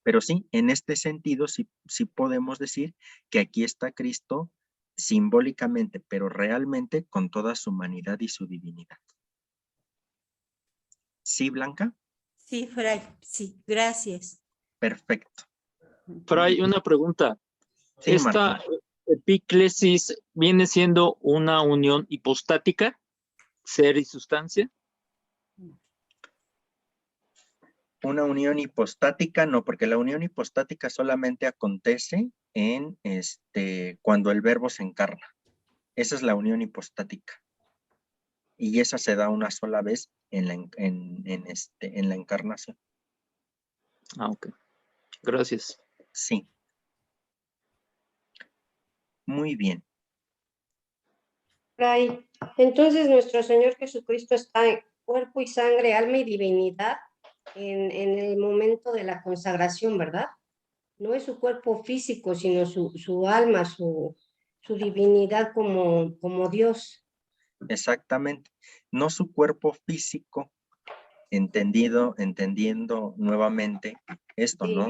Pero sí, en este sentido, sí podemos decir que aquí está Cristo simbólicamente, pero realmente con toda su humanidad y su divinidad. ¿Sí, Blanca? Sí, Fray, sí, gracias. Perfecto. Fray, una pregunta. Sí, epíclesis viene siendo una unión hipostática, ser y sustancia. Una unión hipostática, no, porque la unión hipostática solamente acontece en cuando el verbo se encarna. Esa es la unión hipostática. Y esa se da una sola vez en la encarnación. Ah, ok. Gracias. Sí. Muy bien. Fray, entonces nuestro Señor Jesucristo está en cuerpo y sangre, alma y divinidad en el momento de la consagración, ¿verdad? No es su cuerpo físico, sino su alma, su divinidad como Dios. Exactamente. No su cuerpo físico, entendiendo nuevamente esto, Sí, ¿no?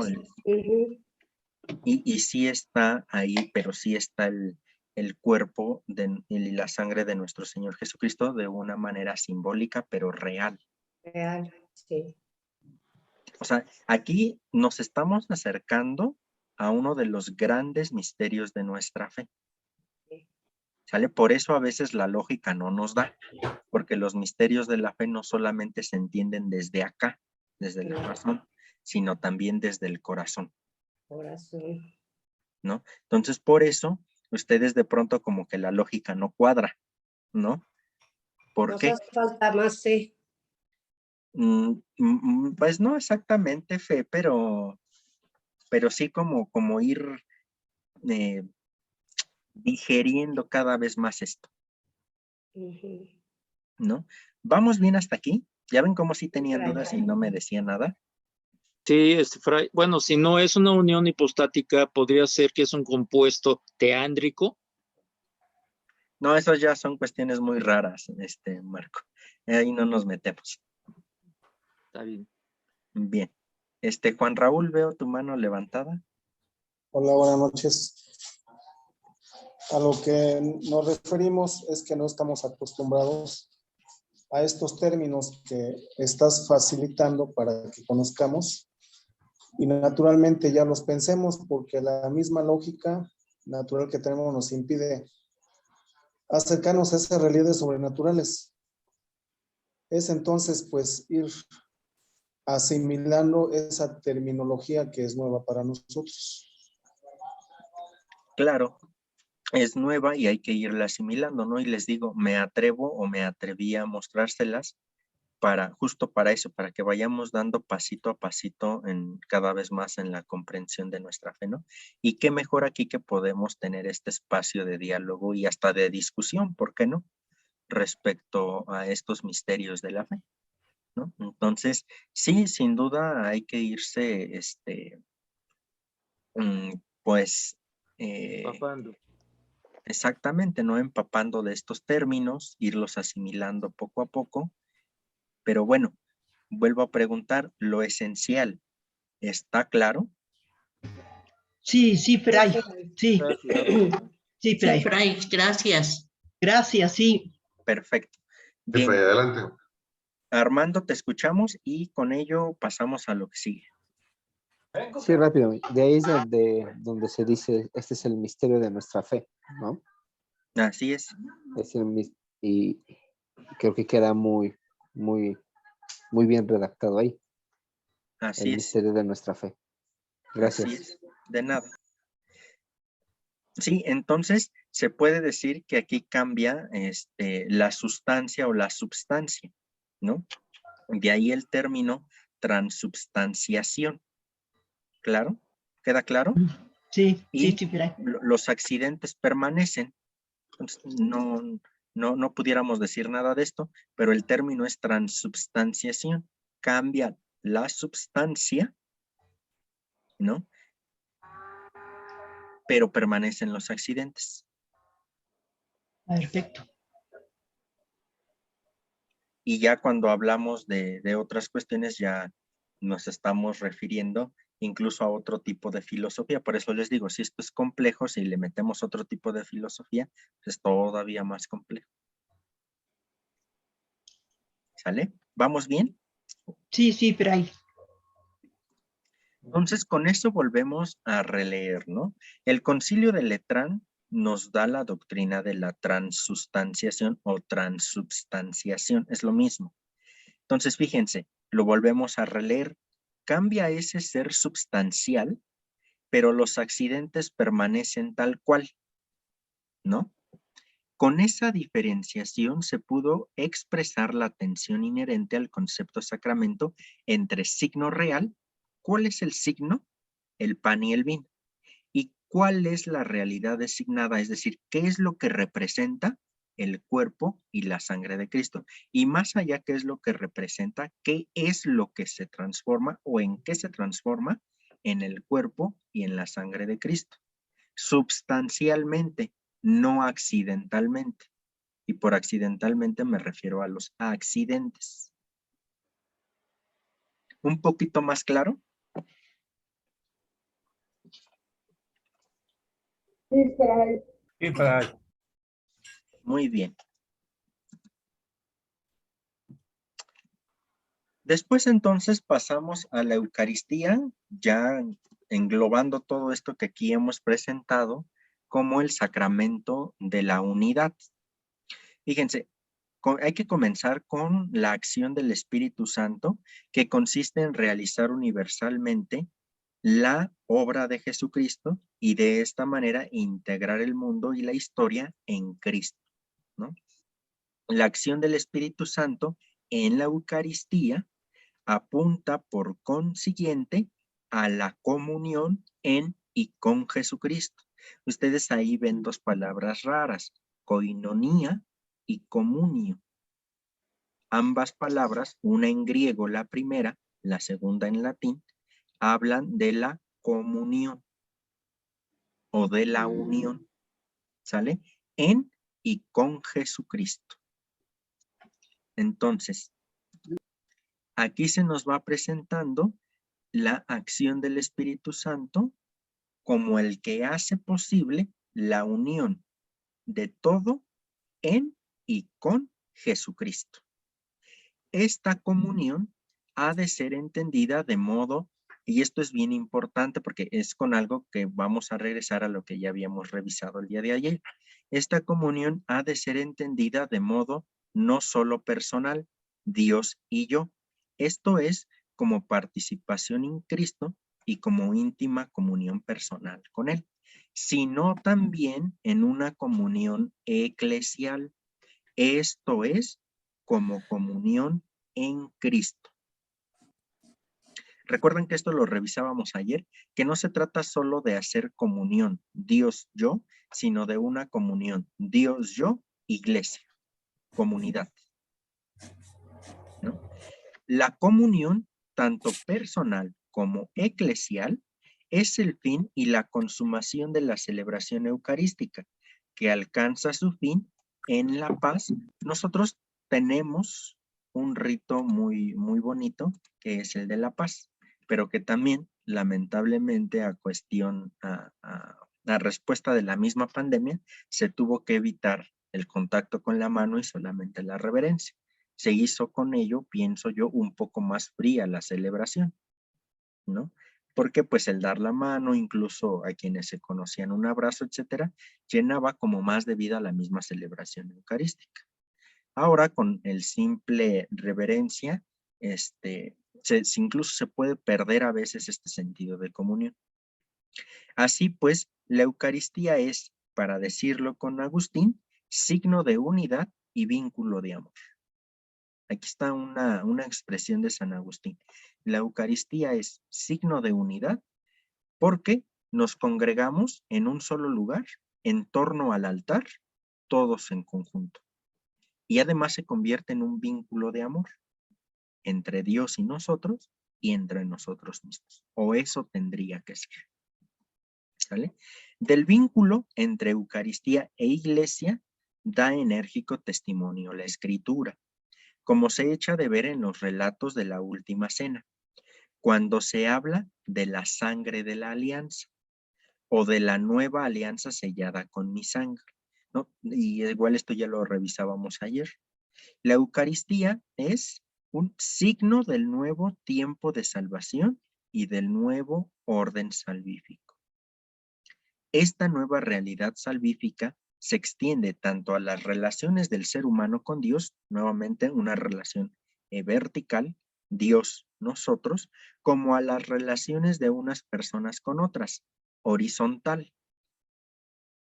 Y sí está ahí, pero sí está el cuerpo y la sangre de nuestro Señor Jesucristo de una manera simbólica, pero real. Real, sí. O sea, aquí nos estamos acercando a uno de los grandes misterios de nuestra fe. ¿Sale? Por eso a veces la lógica no nos da, porque los misterios de la fe no solamente se entienden desde acá, desde la razón, sino también desde el corazón. Corazón. ¿No? Entonces, por eso, ustedes de pronto como que la lógica no cuadra, ¿no? ¿Por Nos qué? hace falta más fe. Pues no exactamente fe, pero sí como ir digeriendo cada vez más esto, ¿no? ¿Vamos bien hasta aquí? ¿Ya ven cómo sí tenían dudas y no me decían nada? Sí, Fray. Bueno, si no es una unión hipostática, podría ser que es un compuesto teándrico. No, esas ya son cuestiones muy raras, Marco. Ahí no nos metemos. Está bien. Bien. Juan Raúl, veo tu mano levantada. Hola, buenas noches. A lo que nos referimos es que no estamos acostumbrados a estos términos que estás facilitando para que conozcamos y naturalmente ya los pensemos porque la misma lógica natural que tenemos nos impide acercarnos a esas realidades sobrenaturales. Es entonces pues ir asimilando esa terminología que es nueva para nosotros. Claro, es nueva y hay que irla asimilando, ¿no? Y les digo, me atrevo o me atreví a mostrárselas justo para eso, para que vayamos dando pasito a pasito cada vez más en la comprensión de nuestra fe, ¿no? Y qué mejor aquí que podemos tener este espacio de diálogo y hasta de discusión, ¿por qué no? Respecto a estos misterios de la fe, ¿no? Entonces, sí, sin duda hay que irse, pues... Papando. Exactamente, ¿no? Empapando de estos términos, irlos asimilando poco a poco. Pero bueno, vuelvo a preguntar, lo esencial, ¿está claro? Sí, Fray. Sí. Sí, Sí, Fray. Fray, gracias. Gracias, sí. Perfecto. Sí, Bien. Fray, adelante. Armando, te escuchamos y con ello pasamos a lo que sigue. Sí, rápido. De ahí es donde se dice, este es el misterio de nuestra fe, ¿no? Así es. Y creo que queda muy, muy, muy bien redactado ahí. Así el es. misterio de nuestra fe. Gracias. Así es. De nada. Sí, entonces se puede decir que aquí cambia la sustancia o la substancia, ¿no? De ahí el término transubstanciación. ¿Claro? ¿Queda claro? Sí, y sí, Fray. los accidentes permanecen. Entonces, no pudiéramos decir nada de esto, pero el término es transubstanciación. Cambia la substancia, ¿no? Pero permanecen los accidentes. Perfecto. Y ya cuando hablamos de otras cuestiones, ya nos estamos refiriendo incluso a otro tipo de filosofía. Por eso les digo, si esto es complejo, si le metemos otro tipo de filosofía, pues es todavía más complejo. ¿Sale? ¿Vamos bien? Sí, Fray. Entonces, con eso volvemos a releer, ¿no? El Concilio de Letrán nos da la doctrina de la transustanciación o transubstanciación. Es lo mismo. Entonces, fíjense, lo volvemos a releer. Cambia ese ser substancial, pero los accidentes permanecen tal cual, ¿no? Con esa diferenciación se pudo expresar la tensión inherente al concepto sacramento entre signo real. ¿Cuál es el signo? El pan y el vino. ¿Y cuál es la realidad designada? Es decir, ¿qué es lo que representa el cuerpo y la sangre de Cristo? Y más allá, ¿qué es lo que representa? ¿Qué es lo que se transforma o en qué se transforma en el cuerpo y en la sangre de Cristo? Substancialmente, no accidentalmente. Y por accidentalmente me refiero a los accidentes. ¿Un poquito más claro? Sí, Fray. Muy bien. Después entonces pasamos a la Eucaristía, ya englobando todo esto que aquí hemos presentado como el sacramento de la unidad. Fíjense, hay que comenzar con la acción del Espíritu Santo, que consiste en realizar universalmente la obra de Jesucristo y de esta manera integrar el mundo y la historia en Cristo, ¿no? La acción del Espíritu Santo en la Eucaristía apunta por consiguiente a la comunión en y con Jesucristo. Ustedes ahí ven dos palabras raras, koinonía y comunio. Ambas palabras, una en griego la primera, la segunda en latín, hablan de la comunión o de la unión, ¿sale? En y con Jesucristo. Entonces, aquí se nos va presentando la acción del Espíritu Santo como el que hace posible la unión de todo en y con Jesucristo. Esta comunión ha de ser entendida de modo, y esto es bien importante porque es con algo que vamos a regresar a lo que ya habíamos revisado el día de ayer. Esta comunión ha de ser entendida de modo no solo personal, Dios y yo. Esto es como participación en Cristo y como íntima comunión personal con Él, sino también en una comunión eclesial. Esto es como comunión en Cristo. Recuerden que esto lo revisábamos ayer, que no se trata solo de hacer comunión Dios-yo, sino de una comunión Dios-yo, iglesia, comunidad, ¿no? La comunión, tanto personal como eclesial, es el fin y la consumación de la celebración eucarística, que alcanza su fin en la paz. Nosotros tenemos un rito muy bonito, que es el de la paz, pero que también, lamentablemente, a respuesta de la misma pandemia, se tuvo que evitar el contacto con la mano y solamente la reverencia. Se hizo con ello, pienso yo, un poco más fría la celebración, ¿no? Porque pues el dar la mano, incluso a quienes se conocían un abrazo, etcétera, llenaba como más de vida la misma celebración eucarística. Ahora con el simple reverencia, incluso se puede perder a veces este sentido de comunión. Así pues, la Eucaristía es, para decirlo con Agustín, signo de unidad y vínculo de amor. Aquí está una expresión de San Agustín. La Eucaristía es signo de unidad porque nos congregamos en un solo lugar, en torno al altar, todos en conjunto. Y además se convierte en un vínculo de amor entre Dios y nosotros y entre nosotros mismos. O eso tendría que ser. ¿Sale? Del vínculo entre Eucaristía e Iglesia da enérgico testimonio la Escritura, como se echa de ver en los relatos de la Última Cena, cuando se habla de la sangre de la alianza o de la nueva alianza sellada con mi sangre, ¿no? Y igual esto ya lo revisábamos ayer. La Eucaristía es un signo del nuevo tiempo de salvación y del nuevo orden salvífico. Esta nueva realidad salvífica se extiende tanto a las relaciones del ser humano con Dios, nuevamente una relación vertical, Dios, nosotros, como a las relaciones de unas personas con otras, horizontal.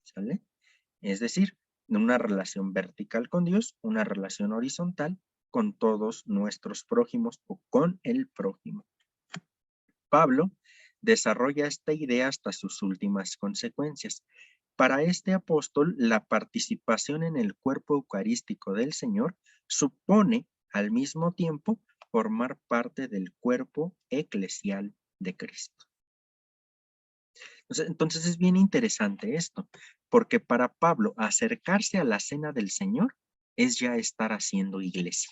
¿Sale? Es decir, una relación vertical con Dios, una relación horizontal con todos nuestros prójimos o con el prójimo. Pablo desarrolla esta idea hasta sus últimas consecuencias. Para este apóstol, la participación en el cuerpo eucarístico del Señor supone al mismo tiempo formar parte del cuerpo eclesial de Cristo. Entonces es bien interesante esto, porque para Pablo acercarse a la cena del Señor es ya estar haciendo iglesia.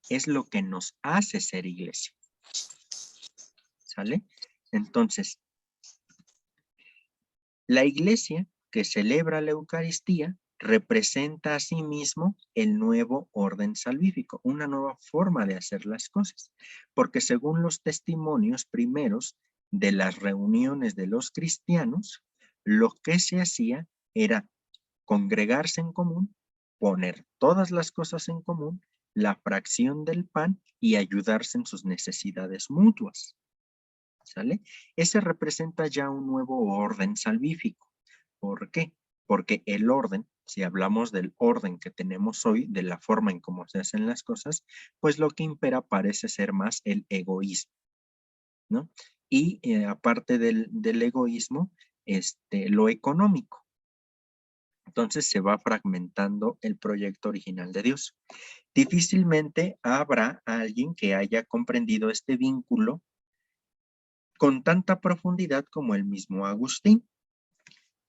Es lo que nos hace ser iglesia. ¿Sale? Entonces, la iglesia que celebra la Eucaristía representa a sí mismo el nuevo orden salvífico, una nueva forma de hacer las cosas, porque según los testimonios primeros de las reuniones de los cristianos, lo que se hacía era congregarse en común, poner todas las cosas en común, la fracción del pan y ayudarse en sus necesidades mutuas. ¿Sale? Ese representa ya un nuevo orden salvífico. ¿Por qué? Porque el orden, si hablamos del orden que tenemos hoy, de la forma en cómo se hacen las cosas, pues lo que impera parece ser más el egoísmo, ¿no? Y aparte del egoísmo, lo económico. Entonces se va fragmentando el proyecto original de Dios. Difícilmente habrá alguien que haya comprendido este vínculo con tanta profundidad como el mismo Agustín,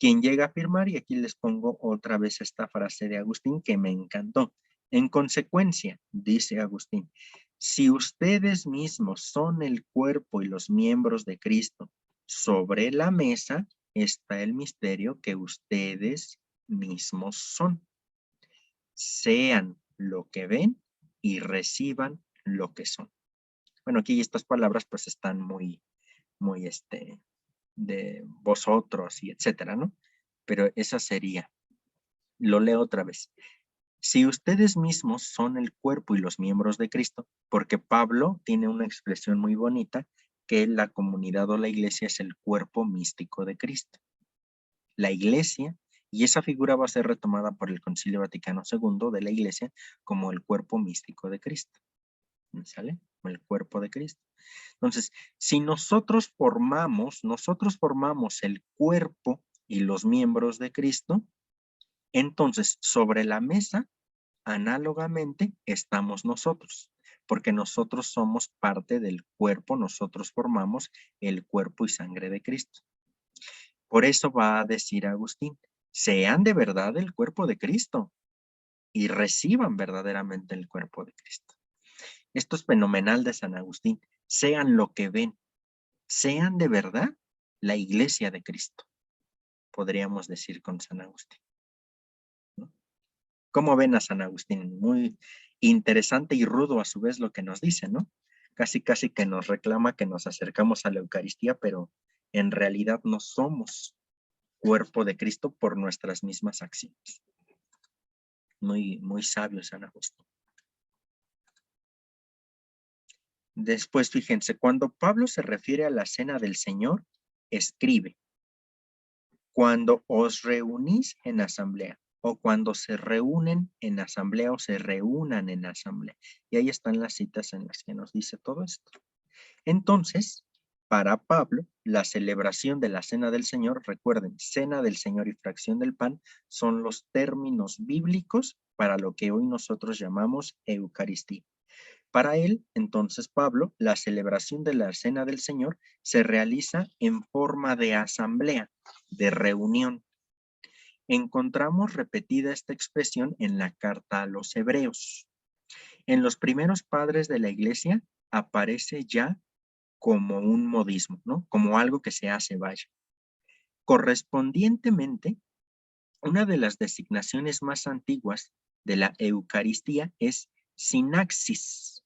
quien llega a afirmar, y aquí les pongo otra vez esta frase de Agustín que me encantó. En consecuencia, dice Agustín, si ustedes mismos son el cuerpo y los miembros de Cristo, sobre la mesa está el misterio que ustedes mismos son. Sean lo que ven y reciban lo que son. Bueno, aquí estas palabras pues están muy de vosotros y etcétera, ¿no? Pero esa sería, lo leo otra vez. Si ustedes mismos son el cuerpo y los miembros de Cristo, porque Pablo tiene una expresión muy bonita, que la comunidad o la iglesia es el cuerpo místico de Cristo. La iglesia, y esa figura va a ser retomada por el Concilio Vaticano II de la iglesia como el cuerpo místico de Cristo. ¿Sale? El cuerpo de Cristo. Entonces, si nosotros formamos el cuerpo y los miembros de Cristo, entonces sobre la mesa, análogamente, estamos nosotros, porque nosotros somos parte del cuerpo, nosotros formamos el cuerpo y sangre de Cristo. Por eso va a decir Agustín, sean de verdad el cuerpo de Cristo y reciban verdaderamente el cuerpo de Cristo. Esto es fenomenal de San Agustín. Sean lo que ven. Sean de verdad la iglesia de Cristo. Podríamos decir con San Agustín. ¿No? ¿Cómo ven a San Agustín? Muy interesante y rudo a su vez lo que nos dice, ¿no? Casi que nos reclama que nos acercamos a la Eucaristía, pero en realidad no somos cuerpo de Cristo por nuestras mismas acciones. Muy sabio San Agustín. Después, fíjense, cuando Pablo se refiere a la cena del Señor, escribe, cuando os reunís en asamblea, o cuando se reúnen en asamblea, o se reúnan en asamblea. Y ahí están las citas en las que nos dice todo esto. Entonces, para Pablo, la celebración de la cena del Señor, recuerden, cena del Señor y fracción del pan, son los términos bíblicos para lo que hoy nosotros llamamos Eucaristía. Para él, entonces Pablo, la celebración de la cena del Señor se realiza en forma de asamblea, de reunión. Encontramos repetida esta expresión en la carta a los Hebreos. En los primeros padres de la iglesia aparece ya como un modismo, ¿no? Como algo que se hace, vaya. Correspondientemente, una de las designaciones más antiguas de la Eucaristía es sinaxis.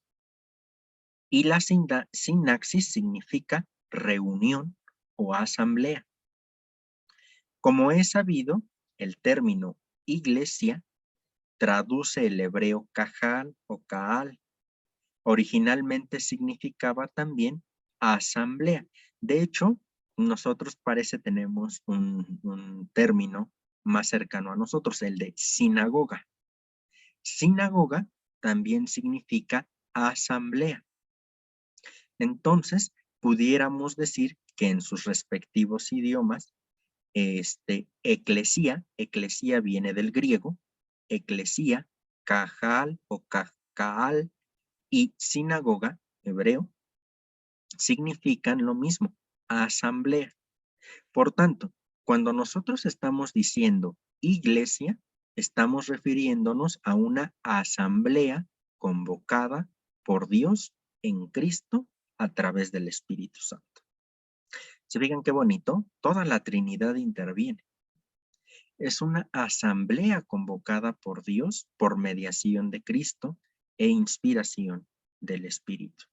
Y la sinaxis significa reunión o asamblea. Como es sabido, el término iglesia traduce el hebreo cajal o caal. Originalmente significaba también asamblea. De hecho, nosotros parece tenemos un término más cercano a nosotros, el de sinagoga. Sinagoga también significa asamblea. Entonces, pudiéramos decir que en sus respectivos idiomas, eclesía viene del griego, eclesía, cajal o caal, y sinagoga, hebreo, significan lo mismo, asamblea. Por tanto, cuando nosotros estamos diciendo iglesia, estamos refiriéndonos a una asamblea convocada por Dios en Cristo a través del Espíritu Santo. ¿Se fijan qué bonito? Toda la Trinidad interviene. Es una asamblea convocada por Dios por mediación de Cristo e inspiración del Espíritu.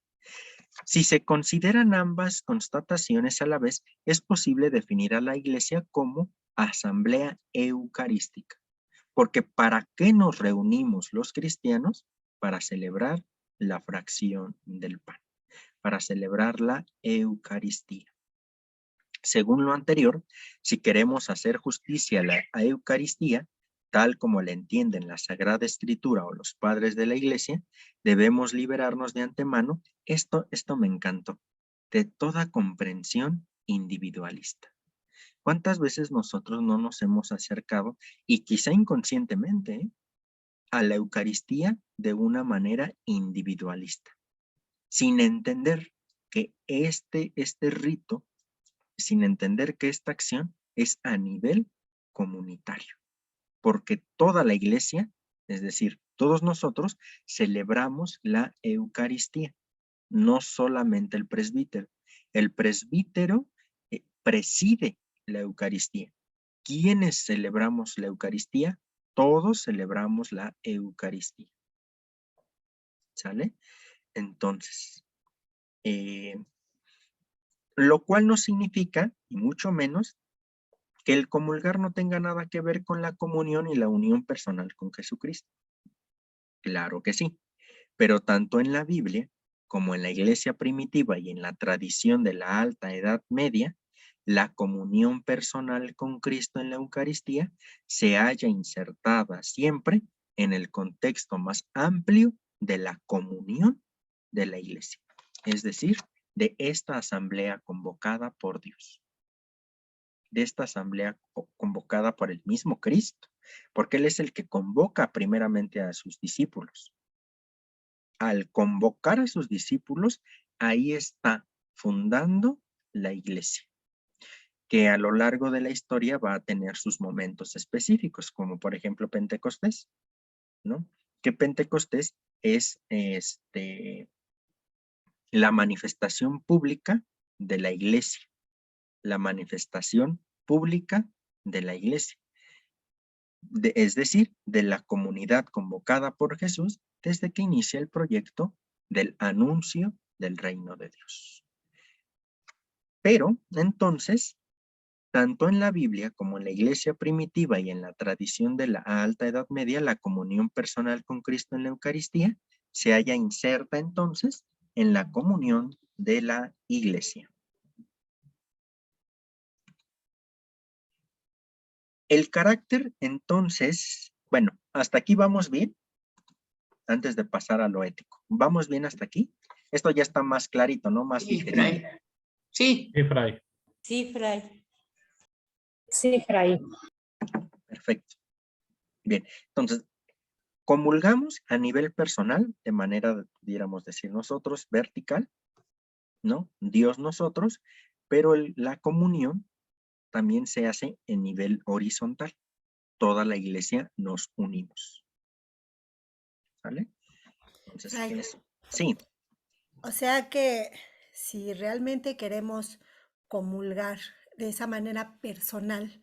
Si se consideran ambas constataciones a la vez, es posible definir a la iglesia como asamblea eucarística. Porque ¿para qué nos reunimos los cristianos? Para celebrar la fracción del pan, para celebrar la Eucaristía. Según lo anterior, si queremos hacer justicia a la Eucaristía, tal como la entienden la Sagrada Escritura o los padres de la Iglesia, debemos liberarnos de antemano, esto me encantó, de toda comprensión individualista. ¿Cuántas veces nosotros no nos hemos acercado, y quizá inconscientemente, a la Eucaristía de una manera individualista, sin entender que este rito, sin entender que esta acción es a nivel comunitario? Porque toda la iglesia, es decir, todos nosotros celebramos la Eucaristía, no solamente el presbítero. El presbítero preside la Eucaristía. ¿Quiénes celebramos la Eucaristía? Todos celebramos la Eucaristía. ¿Sale? Entonces, lo cual no significa, y mucho menos, que el comulgar no tenga nada que ver con la comunión y la unión personal con Jesucristo. Claro que sí, pero tanto en la Biblia como en la iglesia primitiva y en la tradición de la Alta Edad Media, la comunión personal con Cristo en la Eucaristía se halla insertada siempre en el contexto más amplio de la comunión de la iglesia, es decir, de esta asamblea convocada por Dios, de esta asamblea convocada por el mismo Cristo, porque Él es el que convoca primeramente a sus discípulos. Al convocar a sus discípulos, ahí está fundando la iglesia, que a lo largo de la historia va a tener sus momentos específicos, como por ejemplo Pentecostés, ¿no? Que Pentecostés es la manifestación pública de la iglesia, la manifestación pública de la iglesia, es decir, de la comunidad convocada por Jesús desde que inicia el proyecto del anuncio del reino de Dios. Pero, entonces, tanto en la Biblia como en la iglesia primitiva y en la tradición de la Alta Edad Media, la comunión personal con Cristo en la Eucaristía se halla inserta entonces en la comunión de la iglesia. El carácter, entonces, bueno, hasta aquí vamos bien, antes de pasar a lo ético. ¿Vamos bien hasta aquí? Esto ya está más clarito, ¿no? Más digerible. Sí. Sí, Fray. Sí, Fray. Sí, Fray. Perfecto. Bien, entonces, comulgamos a nivel personal, de manera, pudiéramos decir nosotros, vertical, ¿no? Dios nosotros, pero la comunión también se hace en nivel horizontal. Toda la iglesia nos unimos. ¿Sale? Entonces, Fray. eso. Sí. O sea que si realmente queremos comulgar de esa manera personal,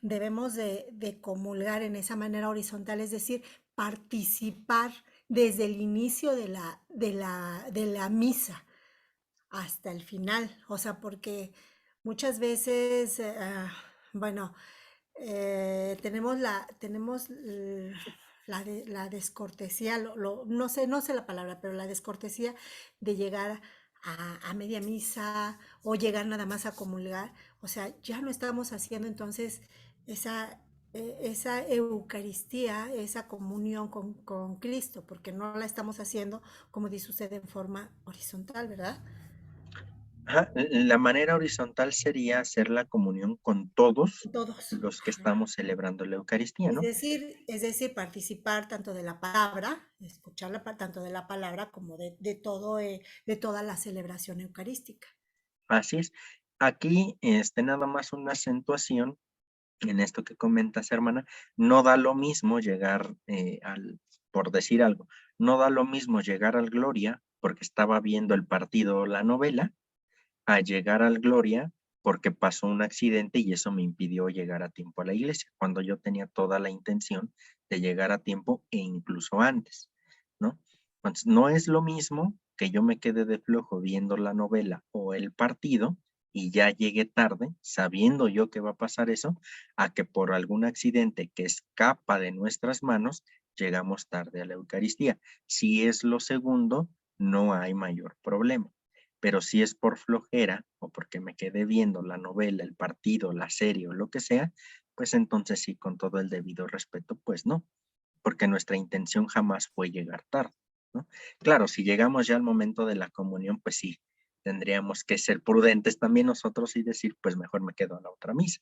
debemos de comulgar en esa manera horizontal, es decir, participar desde el inicio de la misa hasta el final. O sea, porque muchas veces, bueno, tenemos la descortesía, no sé, no sé la palabra, pero la descortesía de llegar a media misa o llegar nada más a comulgar. O sea, ya no estamos haciendo entonces esa Eucaristía, esa comunión con Cristo, porque no la estamos haciendo, como dice usted, en forma horizontal, ¿verdad? Ajá, la manera horizontal sería hacer la comunión con todos Todos. los que estamos celebrando la Eucaristía, ¿no? Es decir, participar tanto de la palabra, escuchar tanto de la palabra como de todo, de toda la celebración eucarística. Así es. Aquí, nada más una acentuación en esto que comentas, hermana. No da lo mismo llegar por decir algo, no da lo mismo llegar al Gloria porque estaba viendo el partido o la novela, a llegar al Gloria porque pasó un accidente y eso me impidió llegar a tiempo a la iglesia, cuando yo tenía toda la intención de llegar a tiempo e incluso antes, ¿no? Entonces, no es lo mismo que yo me quede de flojo viendo la novela o el partido y ya llegué tarde, sabiendo yo que va a pasar eso, a que por algún accidente que escapa de nuestras manos, llegamos tarde a la Eucaristía. Si es lo segundo, no hay mayor problema. Pero si es por flojera o porque me quedé viendo la novela, el partido, la serie o lo que sea, pues entonces sí, con todo el debido respeto, pues no, porque nuestra intención jamás fue llegar tarde, ¿no? Claro, si llegamos ya al momento de la comunión, pues sí, tendríamos que ser prudentes también nosotros y decir, pues mejor me quedo a la otra misa,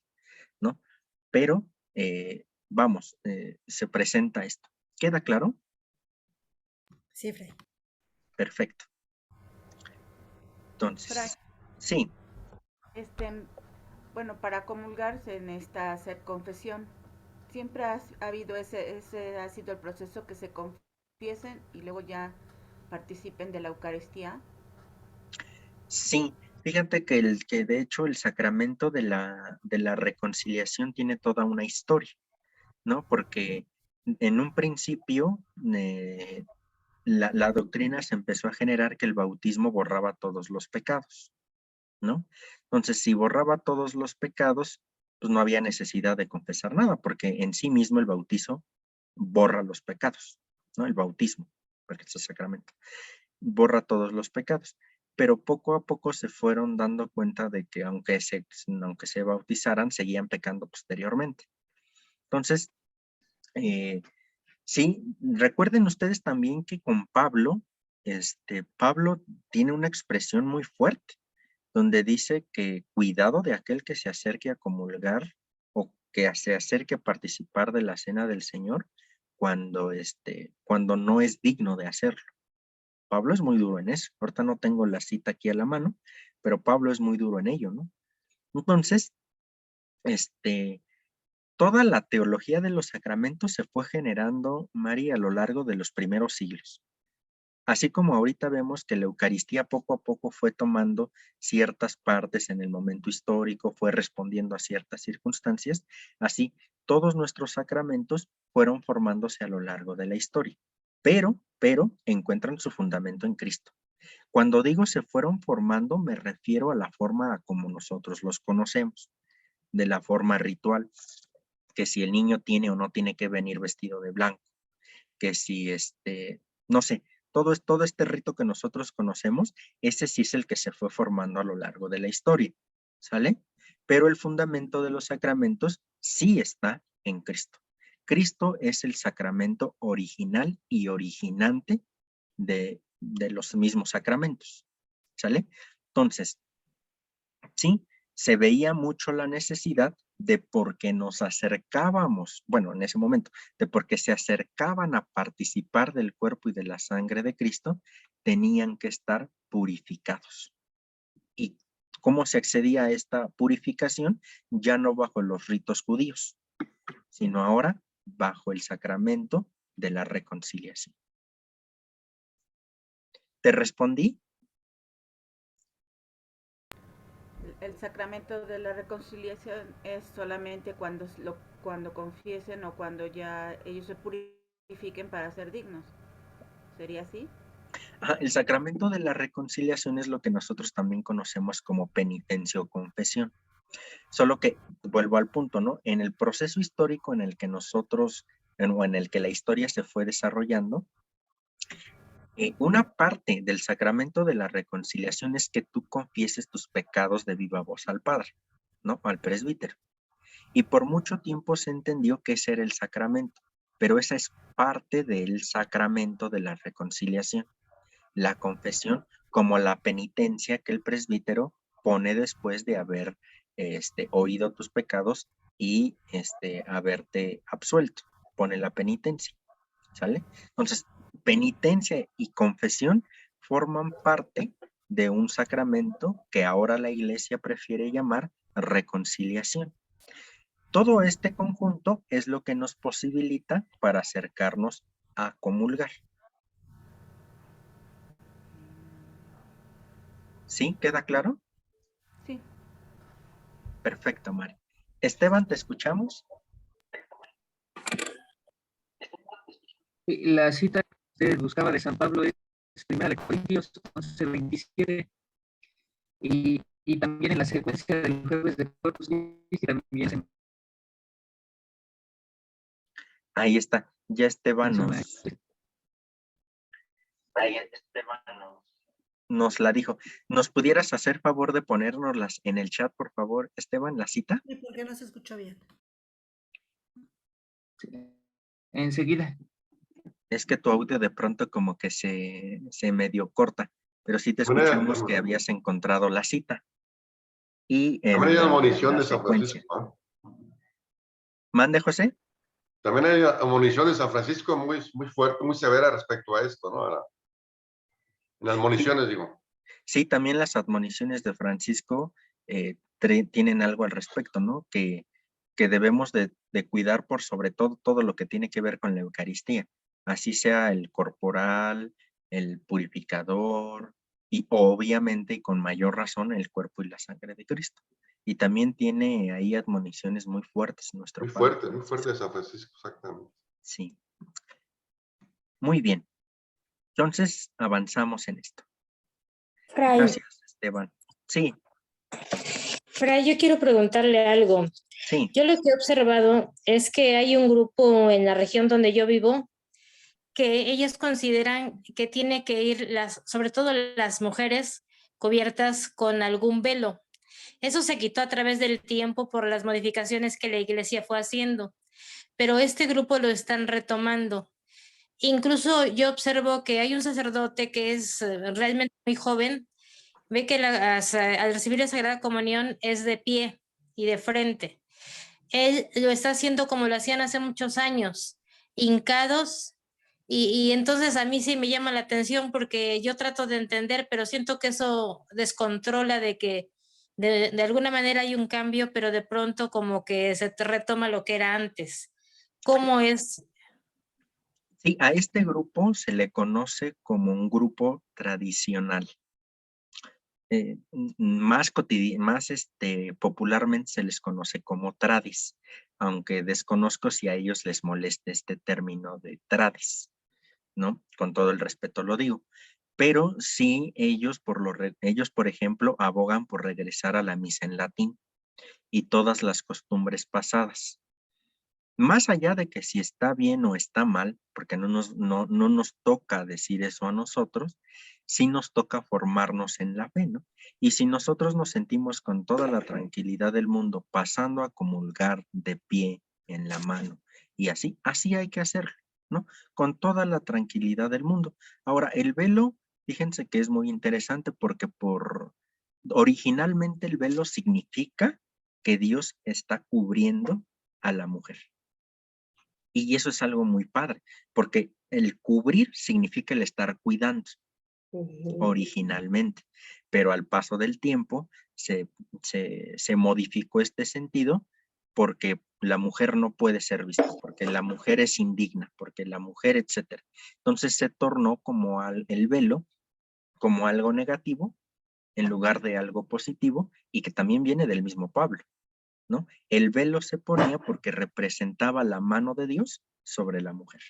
¿no? Pero, vamos, se presenta esto. ¿Queda claro? Sí, Fray. Perfecto. Entonces, sí. Bueno, para comulgar se necesita hacer confesión. Siempre ha habido ese ha sido el proceso, que se confiesen y luego ya participen de la Eucaristía. Sí, fíjate que de hecho el sacramento de la reconciliación tiene toda una historia, ¿no? Porque en un principio la doctrina se empezó a generar que el bautismo borraba todos los pecados, ¿no? Entonces, si borraba todos los pecados, pues no había necesidad de confesar nada, porque en sí mismo el bautizo borra los pecados, ¿no? El bautismo, porque es el sacramento, borra todos los pecados. Pero poco a poco se fueron dando cuenta de que aunque se bautizaran, seguían pecando posteriormente. Entonces, sí, recuerden ustedes también que con Pablo, Pablo tiene una expresión muy fuerte, donde dice que cuidado de aquel que se acerque a comulgar o que se acerque a participar de la cena del Señor cuando no es digno de hacerlo. Pablo es muy duro en eso. Ahorita no tengo la cita aquí a la mano, pero Pablo es muy duro en ello, ¿no? Entonces, toda la teología de los sacramentos se fue generando, Mari, a lo largo de los primeros siglos. Así como ahorita vemos que la Eucaristía poco a poco fue tomando ciertas partes en el momento histórico, fue respondiendo a ciertas circunstancias, así todos nuestros sacramentos fueron formándose a lo largo de la historia, pero encuentran su fundamento en Cristo. Cuando digo se fueron formando, me refiero a la forma como nosotros los conocemos, de la forma ritual, que si el niño tiene o no tiene que venir vestido de blanco, que si no sé, todo este rito que nosotros conocemos, ese sí es el que se fue formando a lo largo de la historia, ¿sale? Pero el fundamento de los sacramentos sí está en Cristo. Cristo es el sacramento original y originante de los mismos sacramentos, ¿sale? Entonces, sí, se veía mucho la necesidad de porque nos acercábamos, bueno, en ese momento, de porque se acercaban a participar del cuerpo y de la sangre de Cristo, tenían que estar purificados. ¿Y cómo se accedía a esta purificación? Ya no bajo los ritos judíos, sino ahora bajo el sacramento de la reconciliación. ¿Te respondí? El sacramento de la reconciliación es solamente cuando confiesen o cuando ya ellos se purifiquen para ser dignos. ¿Sería así? El sacramento de la reconciliación es lo que nosotros también conocemos como penitencia o confesión. Solo que, vuelvo al punto, ¿no? En el proceso histórico en el que nosotros, o en el que la historia se fue desarrollando, una parte del sacramento de la reconciliación es que tú confieses tus pecados de viva voz al Padre, ¿no? Al presbítero. Y por mucho tiempo se entendió que ese era el sacramento, pero esa es parte del sacramento de la reconciliación. La confesión como la penitencia que el presbítero pone después de haber oído tus pecados y haberte absuelto. Pone la penitencia, ¿sale? Entonces, penitencia y confesión forman parte de un sacramento que ahora la Iglesia prefiere llamar reconciliación. Todo este conjunto es lo que nos posibilita para acercarnos a comulgar. ¿Sí? ¿Queda claro? Sí. Perfecto, Mari. Esteban, ¿te escuchamos? La cita que buscaba de San Pablo es 1 Corintios 11:27 y también en la secuencia del jueves de Corpus Christi también Ahí está. Ya Esteban nos la dijo. ¿Nos pudieras hacer favor de ponérnoslas en el chat, por favor, Esteban, la cita? ¿Y por qué no se escuchó bien? enseguida. Es que tu audio de pronto como que se medio corta, pero sí te escuchamos que habías encontrado la cita. Y también hay admonición de San secuencia. Francisco. ¿Mande, José? También hay admonición de San Francisco muy fuerte, muy severa respecto a esto, ¿no? En las admoniciones, digo. Sí, también las admoniciones de Francisco tienen algo al respecto, ¿no? Que debemos de cuidar por sobre todo lo que tiene que ver con la Eucaristía. Así sea el corporal, el purificador y obviamente y con mayor razón el cuerpo y la sangre de Cristo. Y también tiene ahí admoniciones muy fuertes nuestro Padre. Muy fuerte de San Francisco, exactamente. Sí. Muy bien. Entonces, avanzamos en esto. Fray, Gracias, Esteban. Sí. Fray, yo quiero preguntarle algo. Sí. Yo lo que he observado es que hay un grupo en la región donde yo vivo que ellas consideran que tiene que ir sobre todo las mujeres cubiertas con algún velo. Eso se quitó a través del tiempo por las modificaciones que la iglesia fue haciendo, pero este grupo lo están retomando. Incluso yo observo que hay un sacerdote que es realmente muy joven, ve que al recibir la Sagrada Comunión es de pie y de frente. Él lo está haciendo como lo hacían hace muchos años, hincados, y entonces a mí sí me llama la atención porque yo trato de entender, pero siento que eso descontrola de que de alguna manera hay un cambio, pero de pronto como que se te retoma lo que era antes. ¿Cómo es? Sí, a este grupo se le conoce como un grupo tradicional. Más popularmente se les conoce como tradis, aunque desconozco si a ellos les molesta este término de tradis, ¿no? Con todo el respeto lo digo. Pero sí, ellos, por ejemplo, abogan por regresar a la misa en latín y todas las costumbres pasadas. Más allá de que si está bien o está mal, porque no nos toca decir eso a nosotros, sí nos toca formarnos en la fe, ¿no? Y si nosotros nos sentimos con toda la tranquilidad del mundo pasando a comulgar de pie en la mano, y así hay que hacerlo, ¿no? Con toda la tranquilidad del mundo. Ahora, el velo, fíjense que es muy interesante porque originalmente el velo significa que Dios está cubriendo a la mujer. Y eso es algo muy padre, porque el cubrir significa el estar cuidando originalmente, pero al paso del tiempo se modificó este sentido porque la mujer no puede ser vista, porque la mujer es indigna, porque la mujer, etcétera. Entonces se tornó como el velo, como algo negativo en lugar de algo positivo y que también viene del mismo Pablo, ¿no? El velo se ponía porque representaba la mano de Dios sobre la mujer.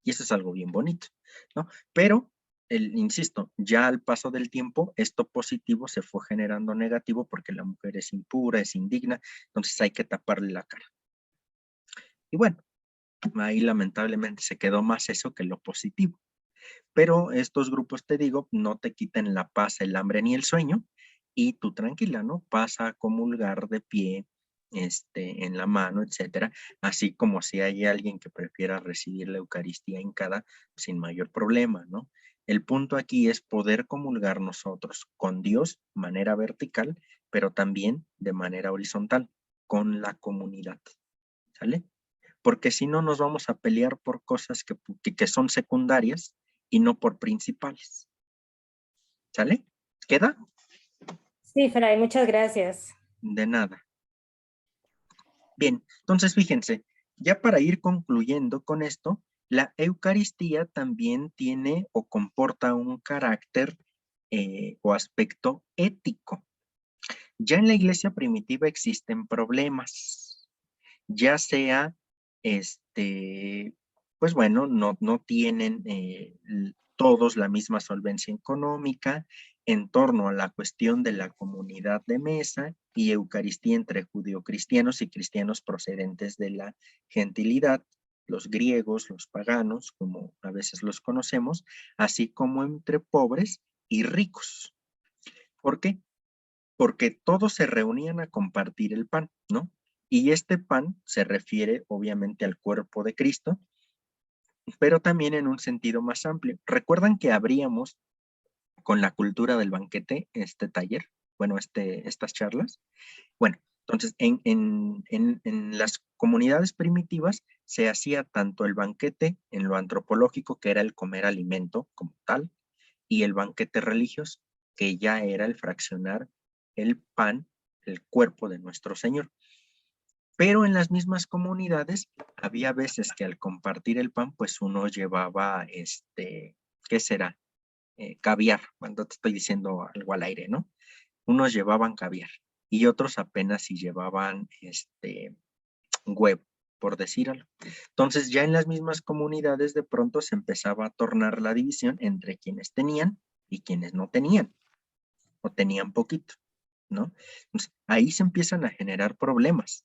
Y eso es algo bien bonito, ¿no? Pero insisto, ya al paso del tiempo, esto positivo se fue generando negativo porque la mujer es impura, es indigna, entonces hay que taparle la cara. Y bueno, ahí lamentablemente se quedó más eso que lo positivo. Pero estos grupos, te digo, no te quiten la paz, el hambre ni el sueño, y tú tranquila, ¿no? Pasa a comulgar de pie, en la mano, etcétera, así como si hay alguien que prefiera recibir la Eucaristía hincada sin mayor problema, ¿no? El punto aquí es poder comulgar nosotros con Dios de manera vertical, pero también de manera horizontal, con la comunidad, ¿sale? Porque si no nos vamos a pelear por cosas que son secundarias y no por principales. ¿Sale? ¿Queda? Sí, Fray, muchas gracias. De nada. Bien, entonces fíjense, ya para ir concluyendo con esto, la Eucaristía también tiene o comporta un carácter o aspecto ético. Ya en la iglesia primitiva existen problemas, ya sea, pues bueno, no tienen todos la misma solvencia económica en torno a la cuestión de la comunidad de mesa y Eucaristía entre judeocristianos y cristianos procedentes de la gentilidad, los griegos, los paganos, como a veces los conocemos, así como entre pobres y ricos. ¿Por qué? Porque todos se reunían a compartir el pan, ¿no? Y este pan se refiere obviamente al cuerpo de Cristo, pero también en un sentido más amplio. ¿Recuerdan que abríamos con la cultura del banquete este taller? Bueno, estas charlas. Bueno, entonces en las comunidades primitivas se hacía tanto el banquete en lo antropológico, que era el comer alimento como tal, y el banquete religioso, que ya era el fraccionar el pan, el cuerpo de nuestro Señor. Pero en las mismas comunidades había veces que al compartir el pan, pues uno llevaba, ¿qué será? Caviar, cuando te estoy diciendo algo al aire, ¿no? Unos llevaban caviar y otros apenas si llevaban huevo, por decir algo. Entonces ya en las mismas comunidades de pronto se empezaba a tornar la división entre quienes tenían y quienes no tenían, o tenían poquito, ¿no? Entonces, ahí se empiezan a generar problemas.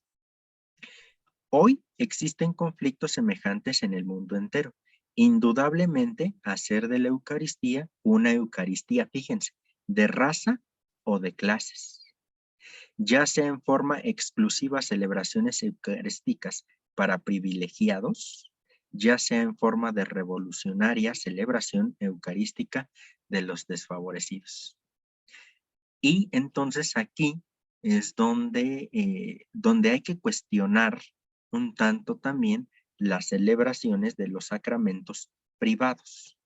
Hoy existen conflictos semejantes en el mundo entero. Indudablemente, hacer de la Eucaristía una Eucaristía, fíjense, de raza o de clases. Ya sea en forma exclusiva celebraciones eucarísticas para privilegiados, ya sea en forma de revolucionaria celebración eucarística de los desfavorecidos. Y entonces aquí es donde hay que cuestionar un tanto también las celebraciones de los sacramentos privados.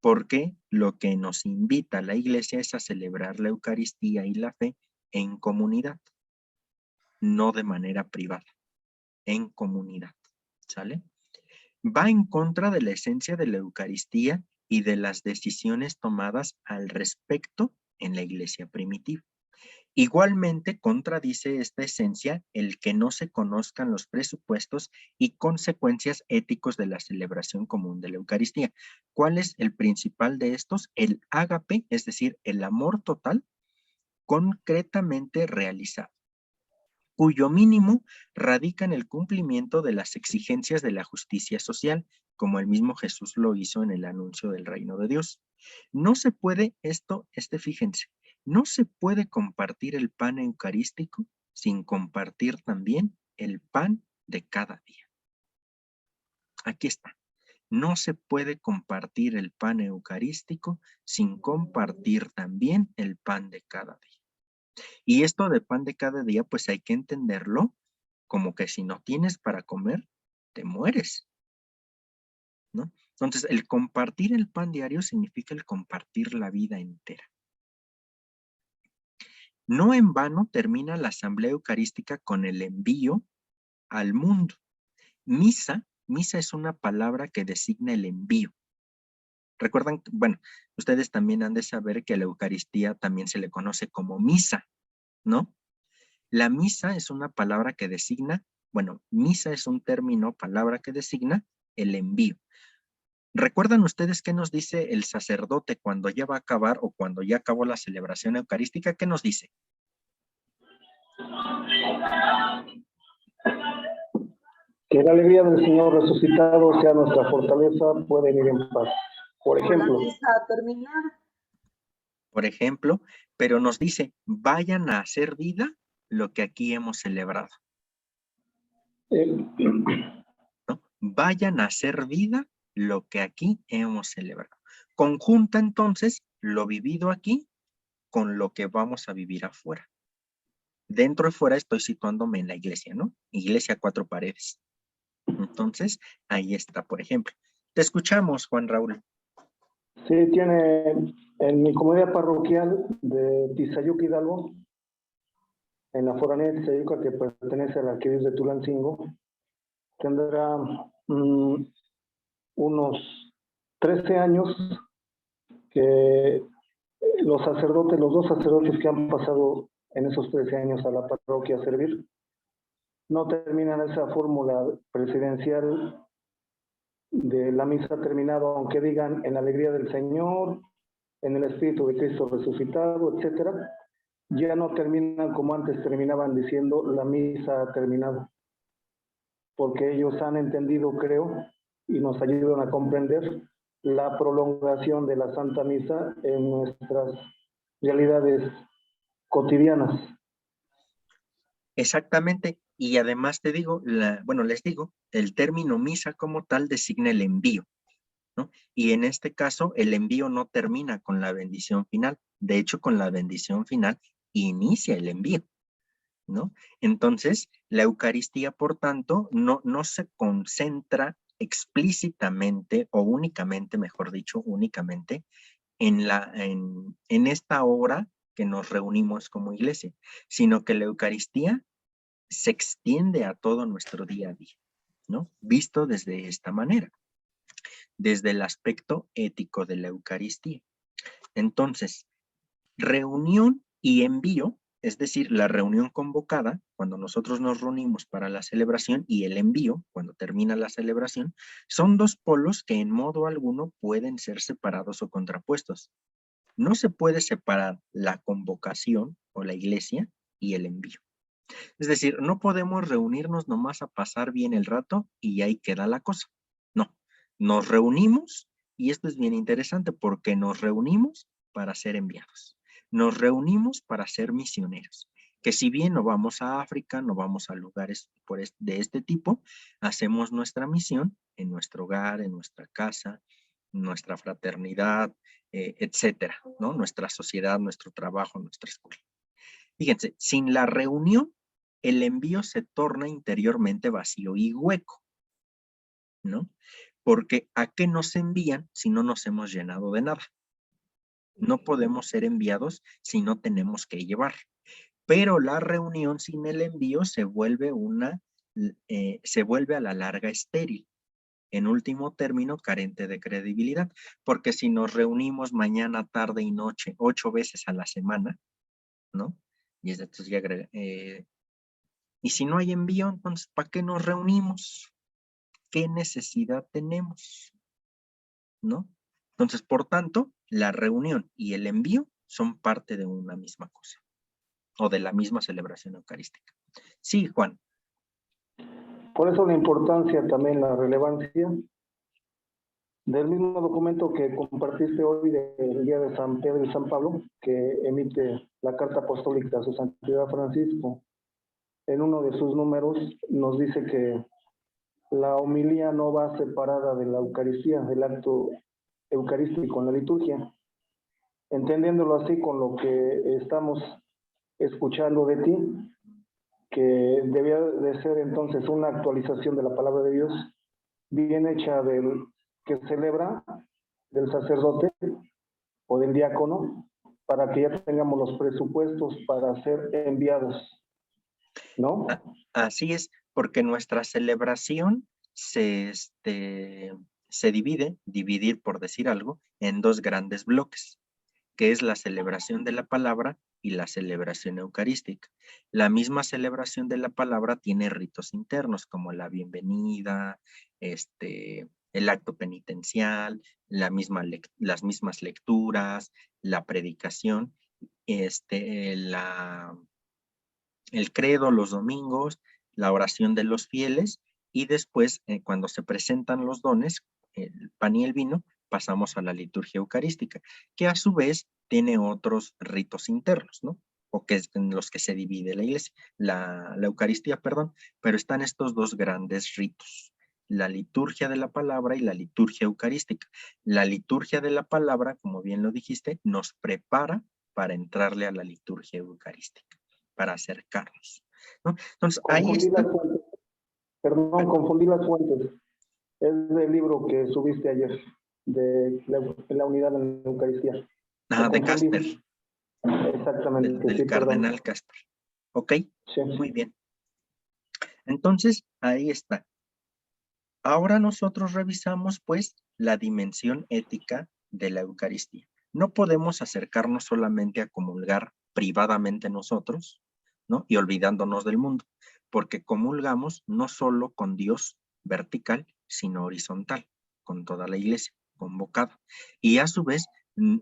Porque lo que nos invita la iglesia es a celebrar la Eucaristía y la fe en comunidad, no de manera privada, en comunidad, ¿sale? Va en contra de la esencia de la Eucaristía y de las decisiones tomadas al respecto en la iglesia primitiva. Igualmente contradice esta esencia el que no se conozcan los presupuestos y consecuencias éticos de la celebración común de la Eucaristía. ¿Cuál es el principal de estos? El ágape, es decir, el amor total concretamente realizado, cuyo mínimo radica en el cumplimiento de las exigencias de la justicia social, como el mismo Jesús lo hizo en el anuncio del reino de Dios. No se puede fíjense, no se puede compartir el pan eucarístico sin compartir también el pan de cada día. Aquí está. No se puede compartir el pan eucarístico sin compartir también el pan de cada día. Y esto de pan de cada día, pues hay que entenderlo como que si no tienes para comer, te mueres, ¿no? Entonces, el compartir el pan diario significa el compartir la vida entera. No en vano termina la asamblea eucarística con el envío al mundo. Misa es una palabra que designa el envío. Recuerdan, bueno, ustedes también han de saber que a la Eucaristía también se le conoce como misa, ¿no? La misa es una palabra que designa, bueno, misa es un término, palabra que designa el envío. ¿Recuerdan ustedes qué nos dice el sacerdote cuando ya va a acabar o cuando ya acabó la celebración eucarística? ¿Qué nos dice? Que la alegría del Señor resucitado sea nuestra fortaleza, pueden ir en paz. Por ejemplo, Por ejemplo, pero nos dice, vayan a hacer vida lo que aquí hemos celebrado. ¿No? Vayan a hacer vida lo que aquí hemos celebrado. Conjunta entonces lo vivido aquí con lo que vamos a vivir afuera. Dentro y fuera estoy situándome en la iglesia, ¿no? Iglesia 4 paredes. Entonces, ahí está, por ejemplo. Te escuchamos, Juan Raúl. sí, tiene en mi comunidad parroquial de Tizayuca, Hidalgo, en la foranía de Tizayuca, que pertenece a la arquidiócesis de Tulancingo, tendrá unos 13 años que los dos sacerdotes que han pasado en esos 13 años a la parroquia a servir, no terminan esa fórmula presidencial de la misa terminado, aunque digan en la alegría del Señor, en el Espíritu de Cristo resucitado, etcétera, ya no terminan como antes terminaban diciendo la misa ha terminado, porque ellos han entendido, creo, y nos ayudan a comprender la prolongación de la Santa Misa en nuestras realidades cotidianas. Exactamente. Y además te digo, les digo, el término misa como tal designa el envío, ¿no? Y en este caso, el envío no termina con la bendición final. De hecho, con la bendición final inicia el envío, ¿no? Entonces, la Eucaristía, por tanto, no se concentra explícitamente o únicamente, mejor dicho, únicamente en esta hora que nos reunimos como iglesia, sino que la Eucaristía se extiende a todo nuestro día a día, ¿no? Visto desde esta manera, desde el aspecto ético de la Eucaristía. Entonces, reunión y envío, es decir, la reunión convocada, cuando nosotros nos reunimos para la celebración, y el envío, cuando termina la celebración, son dos polos que en modo alguno pueden ser separados o contrapuestos. No se puede separar la convocación o la iglesia y el envío. Es decir, no podemos reunirnos nomás a pasar bien el rato y ahí queda la cosa. No, nos reunimos, y esto es bien interesante porque nos reunimos para ser enviados. Nos reunimos para ser misioneros. Que si bien no vamos a África, no vamos a lugares de este tipo, hacemos nuestra misión en nuestro hogar, en nuestra casa, nuestra fraternidad, etcétera, ¿no? Nuestra sociedad, nuestro trabajo, nuestra escuela. Fíjense, sin la reunión, el envío se torna interiormente vacío y hueco, ¿no? Porque ¿a qué nos envían si no nos hemos llenado de nada? No podemos ser enviados si no tenemos que llevar. Pero la reunión sin el envío se vuelve a la larga estéril. En último término, carente de credibilidad. Porque si nos reunimos mañana, tarde y noche 8 veces a la semana, ¿no? Y entonces ya y si no hay envío, entonces, ¿para qué nos reunimos? ¿Qué necesidad tenemos? ¿No? Entonces, por tanto, la reunión y el envío son parte de una misma cosa, o de la misma celebración eucarística. Sí, Juan. Por eso la importancia, también la relevancia del mismo documento que compartiste hoy del Día de San Pedro y San Pablo, que emite la Carta Apostólica a su Santidad Francisco. En uno de sus números nos dice que la homilía no va separada de la Eucaristía, del acto eucarístico en la liturgia. Entendiéndolo así con lo que estamos escuchando de ti, que debía de ser entonces una actualización de la palabra de Dios, bien hecha del que celebra, del sacerdote o del diácono, para que ya tengamos los presupuestos para ser enviados, ¿no? Así es, porque nuestra celebración se dividir por decir algo, en 2 grandes bloques, que es la celebración de la palabra y la celebración eucarística. La misma celebración de la palabra tiene ritos internos, como la bienvenida, El acto penitencial, las mismas lecturas, la predicación, el credo los domingos, la oración de los fieles, y después, cuando se presentan los dones, el pan y el vino, pasamos a la liturgia eucarística, que a su vez tiene otros ritos internos, ¿no? O que es en los que se divide la iglesia, la Eucaristía, perdón, pero están estos dos grandes ritos, la liturgia de la palabra y la liturgia eucarística. La liturgia de la palabra, como bien lo dijiste, nos prepara para entrarle a la liturgia eucarística, para acercarnos, ¿no? Entonces, ahí está. Perdón, confundí las fuentes. Es del libro que subiste ayer, de la unidad en la Eucaristía. De Casper. Exactamente. Del sí, cardenal Casper. ¿Ok? Sí. Muy bien. Entonces, ahí está. Ahora nosotros revisamos, pues, la dimensión ética de la Eucaristía. No podemos acercarnos solamente a comulgar privadamente nosotros, ¿no? Y olvidándonos del mundo, porque comulgamos no solo con Dios vertical, sino horizontal, con toda la iglesia convocada. Y a su vez,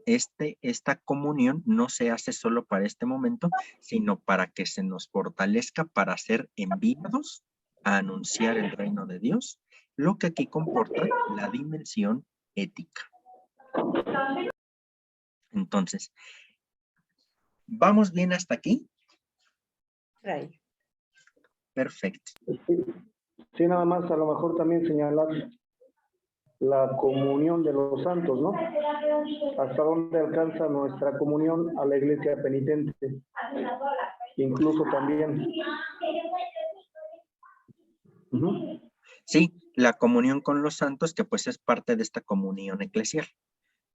esta comunión no se hace solo para este momento, sino para que se nos fortalezca para ser enviados a anunciar el reino de Dios, lo que aquí comporta la dimensión ética. Entonces, ¿vamos bien hasta aquí? Perfecto. Sí, nada más, a lo mejor también señalar la comunión de los santos, ¿no? Hasta dónde alcanza nuestra comunión a la iglesia penitente. Incluso también. Sí, la comunión con los santos, que pues es parte de esta comunión eclesial,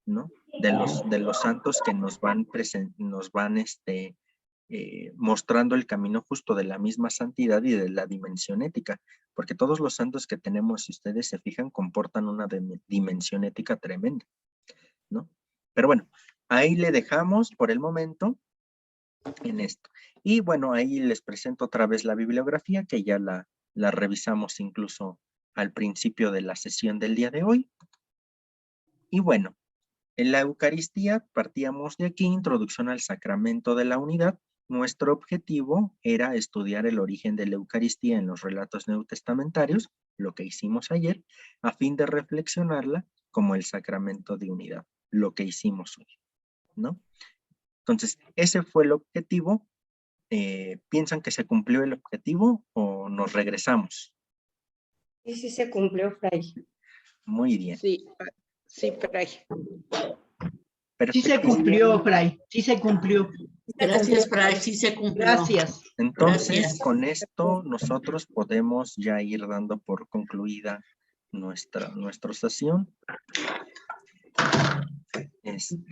¿no? De los santos que nos van mostrando el camino justo de la misma santidad y de la dimensión ética, porque todos los santos que tenemos, si ustedes se fijan, comportan una dimensión ética tremenda, ¿no? Pero bueno, ahí le dejamos por el momento en esto. Y bueno, ahí les presento otra vez la bibliografía, que ya la revisamos incluso al principio de la sesión del día de hoy. Y bueno, en la Eucaristía partíamos de aquí, introducción al sacramento de la unidad. Nuestro objetivo era estudiar el origen de la Eucaristía en los relatos neotestamentarios, lo que hicimos ayer, a fin de reflexionarla como el sacramento de unidad, lo que hicimos hoy, ¿no? Entonces, ese fue el objetivo. ¿Piensan que se cumplió el objetivo o nos regresamos? Sí, sí se cumplió, Fray. Muy bien. Sí, Fray. Perfecto. Sí se cumplió, Fray. Sí se cumplió. Gracias, Fray. Sí se cumplió. Gracias. Entonces, Gracias. con esto nosotros podemos ya ir dando por concluida nuestra sesión.